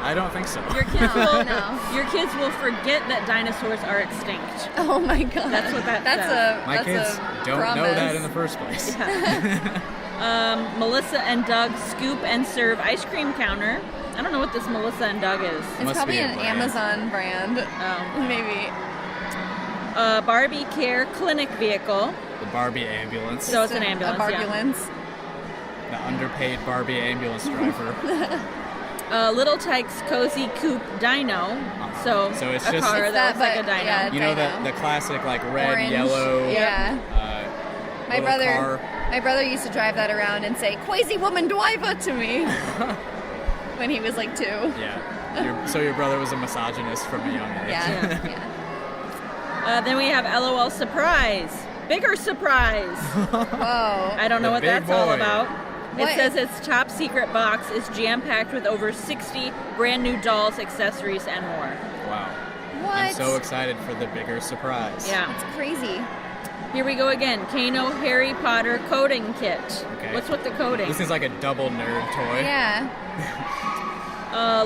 I don't think so. Your kids will No. Your kids will forget that dinosaurs are extinct. Oh my god. That's what that That's says. My that's kids a don't promise. know that in the first place. Melissa and Doug scoop and serve ice cream counter. I don't know what this Melissa and Doug is. It's Must probably be a an brand. Amazon brand. Oh. Maybe. Barbie Care Clinic vehicle. The Barbie ambulance. So it's an ambulance. A yeah. ambulance. The underpaid Barbie ambulance driver. Little Tyke's Cozy Coupe Dino. So it's a just- car It's that that, looks like a but, dino. yeah. You know Dino. the classic like red, Orange. yellow. Yeah. My little brother, car. my brother used to drive that around and say "Crazy woman driver" to me when he was like 2. Yeah. So your brother was a misogynist from a young age. Yeah, yeah. Then we have LOL Surprise. Bigger surprise. Whoa. I don't know The what big that's all boy. about. What? It says its top secret box is jam-packed with over 60 brand new dolls, accessories, and more. Wow. What? I'm so excited for the bigger surprise. Yeah. It's crazy. Here we go again. Kano Harry Potter coding kit. Okay. What's with the coding? This is like a double nerd toy. Yeah.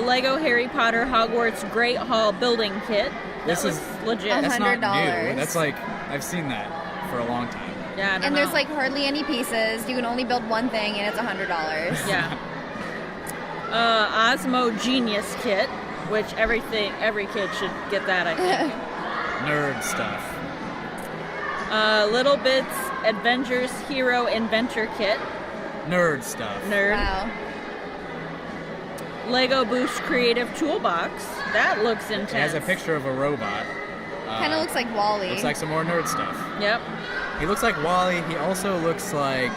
Lego Harry Potter Hogwarts Great Hall building kit. This That is looks legit. Uh-huh. That's not $100. new. That's like I've seen that for a long time. Yeah, I don't And know. there's like hardly any pieces. You can only build one thing, and it's $100. Yeah. Osmo Genius kit, which every kid should get that, I think. Nerd stuff. Little Bits Avengers Hero Inventor kit. Nerd stuff. Nerd. Wow. Lego Boost Creative Toolbox. That looks intense. It has a picture of a robot. Kind of looks like Wall-E. Looks like some more nerd stuff. Yep. He looks like Wall-E. He also looks like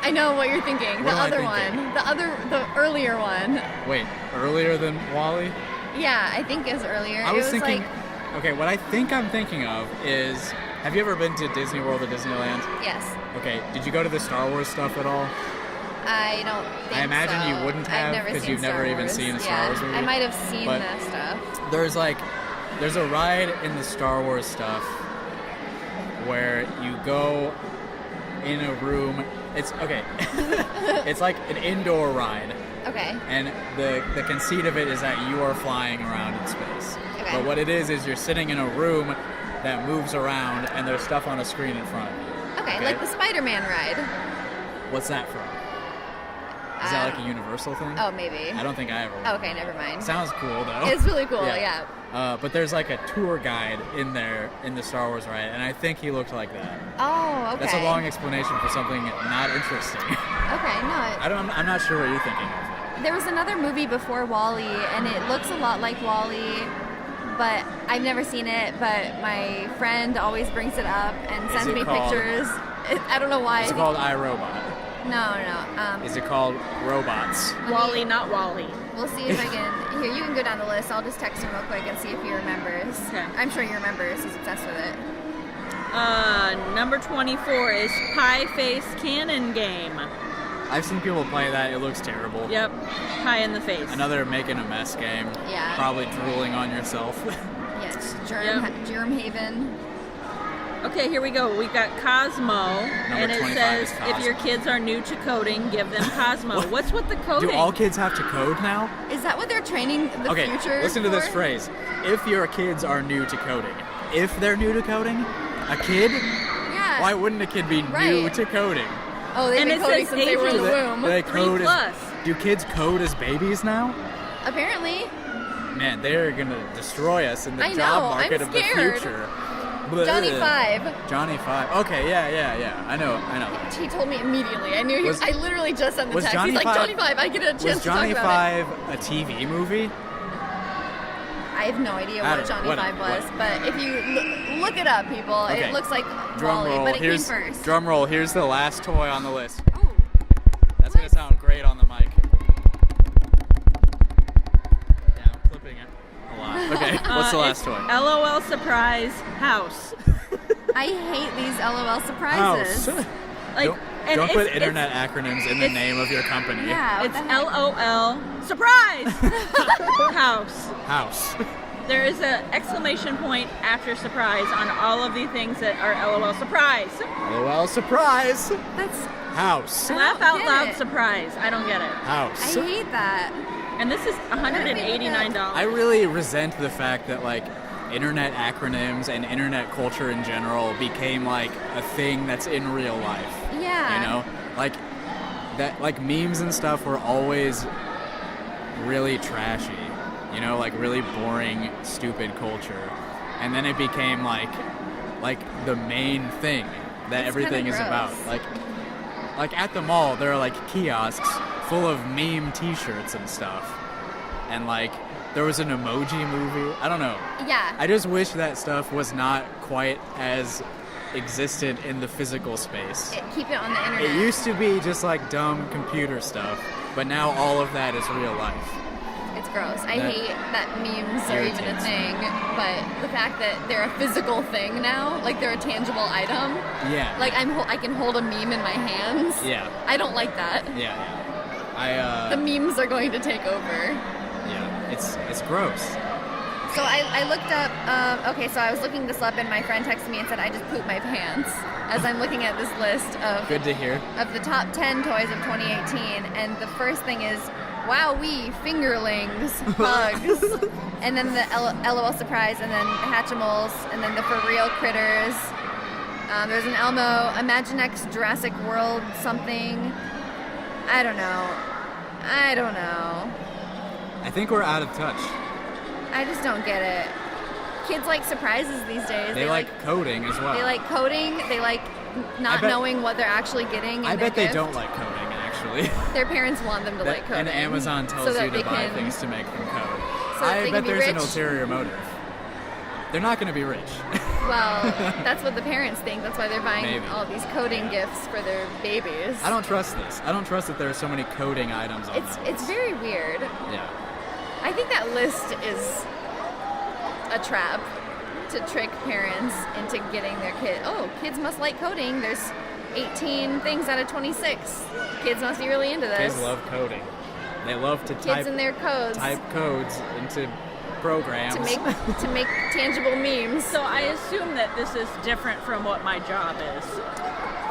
I know what you're thinking. What The am I other thinking? one. The earlier one. wait, earlier than Wall-E? Yeah, I think is earlier. I was it was thinking like, okay, what I think I'm thinking of is have you ever been to Disney World or Disneyland? yes. Okay, did you go to the Star Wars stuff at all? I don't think I imagine so. you wouldn't have, I've never 'cause seen you've Star never even Wars. seen a Star Yeah, Wars movie. I might have seen But- that stuff. There's a ride in the Star Wars stuff where you go in a room. It's okay. It's like an indoor ride, Okay. and the conceit of it is that you are flying around in space. Okay. But what it is you're sitting in a room that moves around, and there's stuff on a screen in front of you. Okay, like the Spider-Man ride. What's that from? Is that like a Universal thing? Oh, maybe. I don't think I ever. went. Okay, never mind. Sounds cool though. It's really cool, yeah. But there's like a tour guide in there in the Star Wars ride, and I think he looked like that. Oh, okay. That's a long explanation for something not interesting. Okay, no. I'm not sure what you're thinking of. There was another movie before Wall-E, and it looks a lot like Wall-E, but I've never seen it, but my friend always brings it up and Is sends it me called- pictures. I don't know why. Is it called iRobot? No. Is it called Robots? Wally, not Wally. We'll see if I can. Here, you can go down the list. I'll just text him real quick and see if he remembers. Okay. I'm sure he remembers. He's obsessed with it. Number 24 is Pie Face Cannon Game. I've seen people play that. It looks terrible. Yep. Pie in the face. Another making a mess game. Yeah. Probably drooling on yourself. Yeah, it's Yep. Germ Haven. Okay, here we go. We've got Cosmo, and it 25 says, is Cosmo. if your kids are new to coding, give them Cosmo. What's with the coding? Do all kids have to code now? Is that what they're training the Okay, future listen to this for? phrase. If your kids are new to coding. If they're new to coding? A kid? Yeah. Why wouldn't a kid be new Right. to coding? Oh, they've And been it coding says since they were in the ages- womb. Do they 3 code plus. do kids code as babies now? Apparently. Man, they're gonna destroy us in the I job know, market I'm of the scared. future. Johnny Bleh. 5. Johnny 5. Okay, yeah. I know. He told me immediately. I knew he Was- I literally just sent the was text. Johnny He's like, 5 Johnny 5, I get a chance Was to talk Johnny about 5 a TV movie? it. I have no idea I what don't know. Johnny What- 5 was, what- but if you look it up, people, Okay. it looks like Drum Wall-E, roll. but it Here's came first. drum roll. Here's the last toy on the list. Ooh. That's gonna sound great on the mic. Yeah, I'm clipping it a lot. Okay, what's the last toy? LOL Surprise House. I hate these LOL surprises. House. Like, and Don't it's- put it's- internet acronyms in the it's- name of your company. Yeah, what It's the heck? LOL Surprise House. House. There is an exclamation point after surprise on all of the things that are LOL surprise. LOL surprise. That's House. Laugh out get loud it. surprise. I don't get it. House. I hate that. And this is $189. I really resent the fact that like internet acronyms and internet culture in general became like a thing that's in real life. Yeah. You know? Like that like memes and stuff were always really trashy. You know, like really boring, stupid culture. And then it became like the main thing that It's everything kinda is about. gross. Like at the mall there are like kiosks full of meme t-shirts and stuff. And like there was an emoji movie. I don't know. Yeah. I just wish that stuff was not quite as existent in the physical space. Keep it on the internet. It used to be just like dumb computer stuff, but now all of that is real life. It's gross. I That hate that memes are even a irritates me. thing, but the fact that they're a physical thing now, like they're a tangible item. Yeah. Like I can hold a meme in my hands. Yeah. I don't like that. Yeah. The memes are going to take over. Yeah. It's gross. So I looked up, okay, so I was looking this up and my friend texted me and said I just pooped my pants as I'm looking at this list of Good to hear. the top 10 toys of 2018, and the first thing is Wowee, fingerlings, hugs, and then the LOL surprise, and then the Hatchimals, and then the For Real critters. There's an Elmo, Imaginext Jurassic World something. I don't know. I think we're out of touch. I just don't get it. Kids like surprises these days. They like coding as well. They like coding. They like not bet- knowing what they're actually getting. In I their bet they gift. don't like coding actually. Their parents want them to like coding. And Amazon tells so that you to they buy can- things to make them code. So that I they bet can be there's an rich. ulterior motive. They're not going to be rich. Well, that's what the parents think. That's why they're buying Maybe. all these coding gifts for their babies. I don't trust this. I don't trust that there are so many coding items on It's very weird. Yeah. I think that list is a trap to trick parents into getting their kid. Oh, kids must like coding. There's 18 things out of 26. Kids must be really into this. Kids love coding. They love to Kids and their codes type codes into programs. to make tangible memes. So I assume that this is different from what my job is.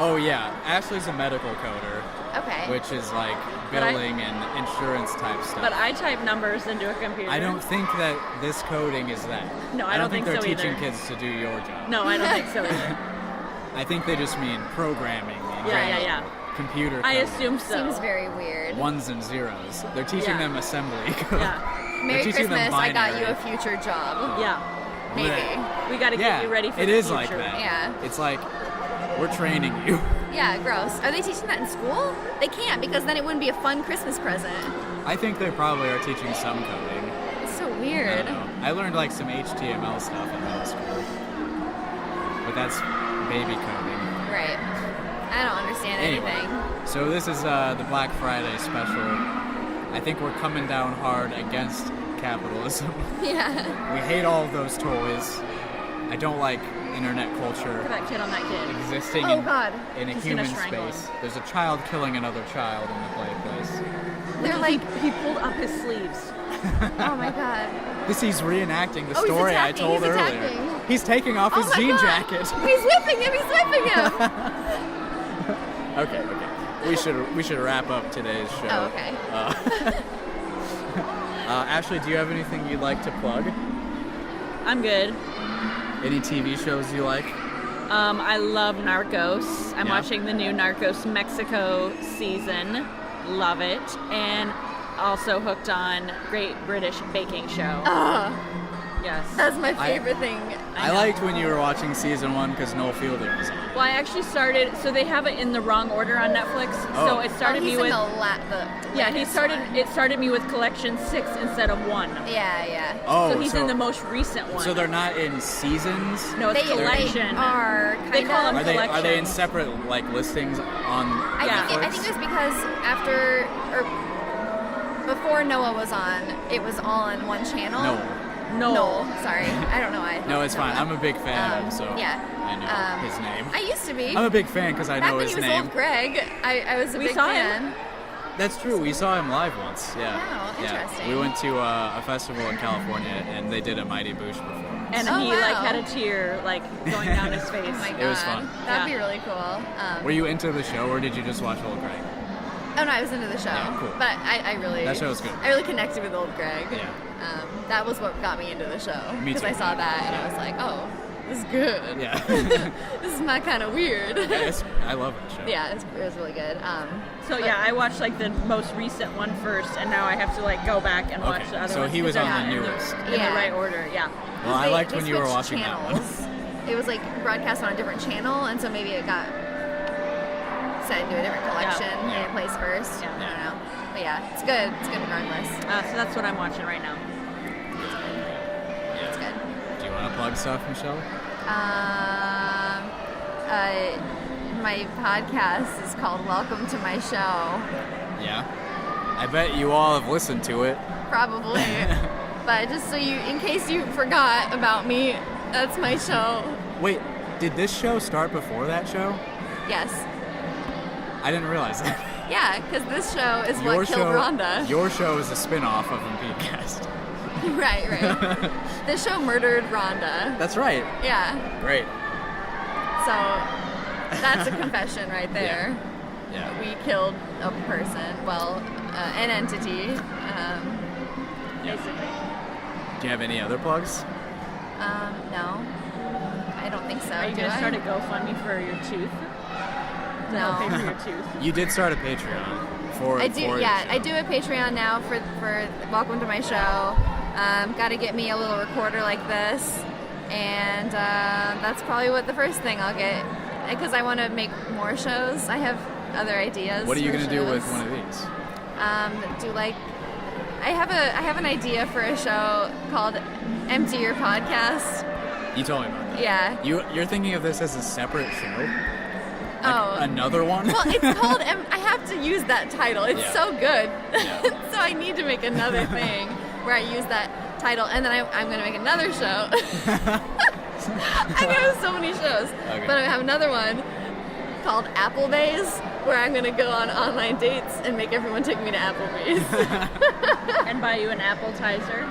Oh yeah, Ashley's a medical coder, Okay. which is like But I- billing and insurance type stuff. But I type numbers into a computer. I don't think that this coding is that. No, I don't think they're so teaching either. kids to do your job. No, I don't think so either. I think they just mean programming. in Yeah, general. yeah. Computer I coding. assume so. Seems very weird. Ones and zeros. They're teaching Yeah. them assembly code. Yeah. Merry teaching them Christmas, I got binary. you a future job. Yeah. Maybe. We got to Yeah, get you ready for it the is future. like that. Yeah. It's like we're training you. Yeah, gross. Are they teaching that in school? They can't, because then it wouldn't be a fun Christmas present. I think they probably are teaching some coding. It's so I weird. don't know. I learned like some HTML stuff in middle school, but that's baby coding. Right. I don't understand Anyway, anything. so this is the Black Friday special. I think we're coming down hard against capitalism. Yeah. We hate all of those toys. I don't like internet Look culture at that kid on that kid. existing Oh, God. in a He's human gonna strangle space. him. There's a child killing another child in the play place. They're like, He pulled up his sleeves. oh my god. He's reenacting the Oh, he's story I attacking, told he's earlier. attacking. He's taking off Oh his my jean God. jacket. He's whipping him, he's whipping him. Okay. We should wrap up today's show. Oh, okay. Ashley, do you have anything you'd like to plug? I'm good. Any TV shows you like? I love Narcos. I'm Yeah. watching the new Narcos Mexico season. Love it. And also hooked on Great British Baking Show. Ah, Yes. that's my favorite thing. I know. liked when you were watching season 1 because Noel Fielding was on. Well, I actually started, so they have it in the wrong order on Netflix. Oh. So it started he's me with, in the yeah, latest one. it started me with collection 6 instead of 1. Yeah. Oh, So he's in the most recent one. So they're not in seasons? No, it's They collection. are They kind call of. them Are they in collections. separate like listings on I Yeah. think it's because after or before Noah was on, it was all on one channel. No. No. Sorry, I don't know why. No, it's fine. I'm a big fan of him, so yeah. I know his name. I used to be. I'm a big fan because I Back know when his he was name. old Greg, I was a We big saw fan. him. That's true. We saw him live once. Yeah. Wow, interesting. We went to a festival in California, and they did a Mighty Boosh performance. And Oh, he wow. like had a tear like going down his face. Oh my god. It was fun. That'd Yeah. be really cool. Were you into the show, or did you just watch Old Greg? Oh no, I was into the show. Yeah, cool. But I really That show was good. I really connected with old Greg. Yeah. That was what got me into the show. Me Because too. I saw that and I was like, oh, this is good. Yeah. This is not kind of weird. I love that show. Yeah, it was really good. So yeah, I watched like the most recent one first, and now I have to like go back and watch Okay, the other so ones. he was because on they're the not newest. in Yeah. the right order. Yeah. Well, I liked when you were switched watching that one. channels. It was like broadcast on a different channel, and so maybe it got set into a different collection Yeah. and it plays first. Yeah. I don't know. But yeah, it's good. It's good regardless. So that's what I'm watching right now. It's good. Do you want to plug stuff, Michelle? My podcast is called Welcome to My Show. Yeah. I bet you all have listened to it. Probably. But just so you, in case you forgot about me, that's my show. Wait, did this show start before that show? Yes. I didn't realize that. Yeah, because this show is what killed Rhonda. Your show is a spin-off of impedecast. Right. This show murdered Rhonda. That's right. Yeah. Great. So that's a confession right there. Yeah. We killed a person. Well, an entity. Basically. Do you have any other plugs? No. I don't think so. Are you Do gonna I? start a GoFundMe for your tooth? To help pay No. for your tooth. You did start a Patreon for I do. for your Yeah, show. I do a Patreon now for Welcome to My Show. Got to get me a little recorder like this, and that's probably what the first thing I'll get, because I want to make more shows. I have other ideas. What are you for gonna do with shows. one of these? I have an idea for a show called Empty Your Podcast. You told me about that. Yeah. You're thinking of this as a separate show? Like Oh. another one? Well, it's called. I have to use that title. It's Yeah. so good. Yeah. So I need to make another thing where I use that title, and then I'm going to make another show. I'm going to have so many shows, Okay. but I have another one called Applebee's, where I'm going to go on online dates and make everyone take me to Applebee's. And buy you an appetizer.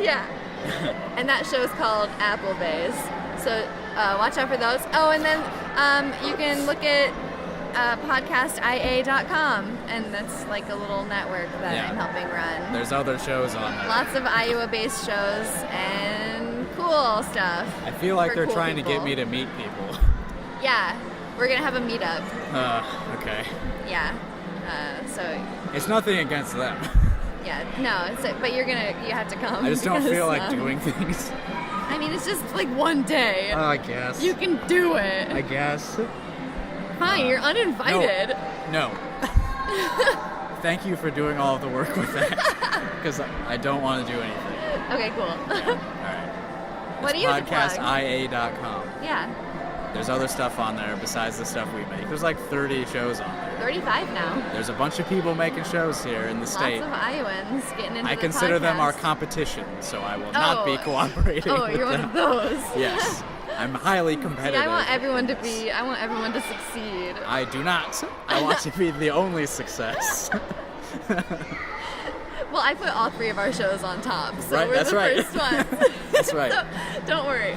Yeah. And that show's called Applebee's. So watch out for those. Oh, and then you can look at podcastia.com, and that's like a little network that Yeah. I'm helping run. There's other shows on there. Lots of Iowa-based shows and cool stuff. I feel like for they're cool trying to get people. me to meet people. Yeah, we're gonna have a meetup. Okay. Yeah. So It's nothing against them. yeah, no, but you have to come. I just don't because, feel like doing things. I mean, it's just like one day. I guess. You can do it. I guess. Fine, you're uninvited. No. Thank you for doing all of the work with that. Because I don't want to do anything. Okay, cool. All right. What do you have to plug? Podcastia.com. Yeah, There's other stuff on there besides the stuff we make. There's like 30 shows on there. 35 now. There's a bunch of people making shows here in the state. Lots of Iowans getting into I the consider them our podcast. competition, so I will not be Oh. cooperating Oh, with you're one them. of those. Yes. I'm highly See, competitive. I want everyone to succeed. I do not. I want to be the only success. Well, I put all 3 of our shows on top, so Right, we're that's the right. first ones. That's right. So, don't worry.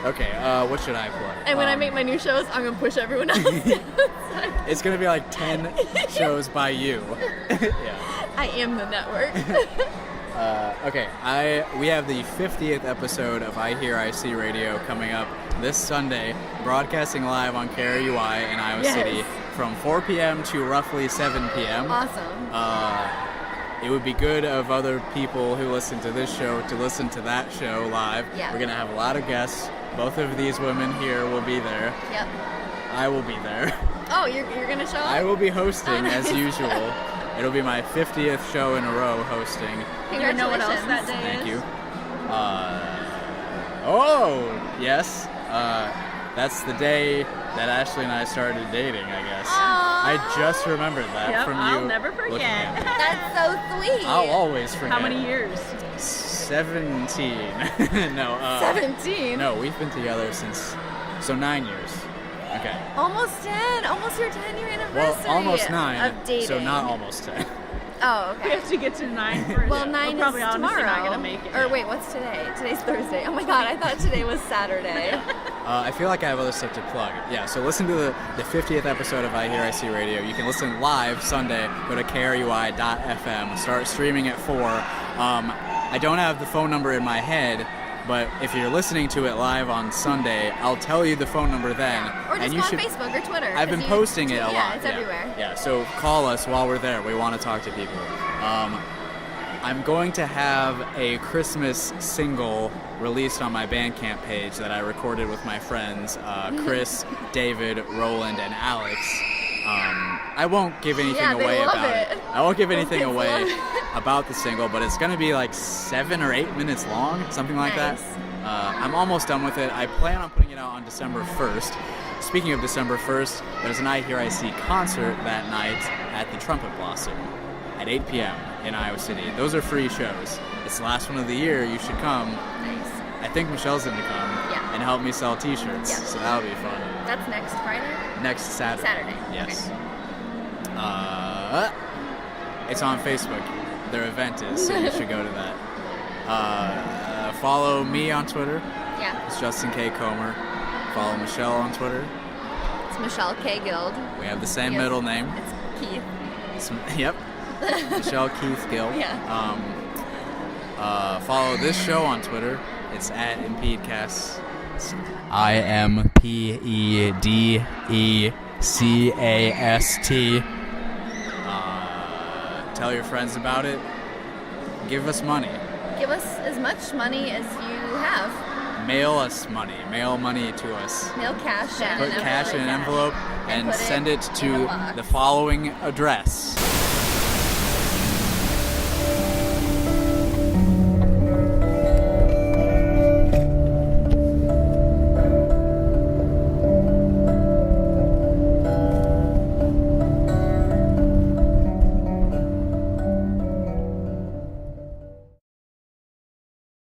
Okay, what should I plug? And when I make my new shows, I'm gonna push everyone else. It's gonna be like 10 shows by you. Yeah. I am the network. Okay, we have the 50th episode of iHearIC Radio coming up this Sunday, broadcasting live on KRUI in Iowa Yes. City from 4 p.m. to roughly 7 p.m. Awesome. It would be good of other people who listen to this show to listen to that show live. Yeah. We're gonna have a lot of guests. Both of these women here will be there. Yep. I will be there. Oh, you're gonna show up? I will be hosting Oh, nice. as usual. It'll be my 50th show in a row hosting. Do you know what else Congratulations. that day Thank is? you. Oh, yes. That's the day that Ashley and I started dating, I guess. I just remembered that Yep, from you. I'll never looking forget. at me. That's so sweet. I'll always forget. How many years? 17. No. 17. No, we've been together since 9 years. Okay. Almost 10. Almost your 10-year anniversary. Well, almost 9. Of dating. So not almost 10. Oh, We okay. have to get to 9 first. Well, 9 We're probably is honestly tomorrow. not gonna make it. Or wait, what's today? Today's Thursday. Oh my God, I thought today was Saturday. I feel like I have other stuff to plug. Yeah, so listen to the 50th episode of iHearIC Radio. You can listen live Sunday. Go to krui.fm. Start streaming at 4. I don't have the phone number in my head, but if you're listening to it live on Sunday, I'll tell you the phone number then. Or just and go you on should, Facebook or Twitter. I've been 'cause posting it a lot. Yeah, it's everywhere. Yeah, so call us while we're there. We want to talk to people. I'm going to have a Christmas single released on my Bandcamp page that I recorded with my friends, Chris, David, Roland, and Alex. I won't give anything Yeah, they away love about it. I won't give Those anything kids away love it. about the single, but it's going to be like 7 or 8 minutes long, something like Nice. that. I'm almost done with it. I plan on putting it out on December 1st. Speaking of December 1st, there's an iHearIC concert that night at the Trumpet Blossom at 8 p.m. in Iowa City. Those are free shows. It's the last one of the year. You should come. Nice. I think Michelle's going to come Yeah. and help me sell t-shirts, Yeah. so that'll be fun. That's next Friday? Next Saturday. Saturday, Yes. It's on Facebook. Their event is, so you should go to that. Follow me on Twitter. Yeah. It's Justin K. Comer. Follow Michelle on Twitter. It's Michelle K. Guild. We have the same Yes. middle name. It's Keith. Yep. Michelle Keith Gill. Yeah. Follow this show on Twitter. It's at impedecast. IMPEDECAST. Tell your friends about it. Give us money. Give us as much money as you have. Mail us money. Mail money to us. Mail cash in Put an cash in an envelope. envelope and put it send it in a to box. the following address.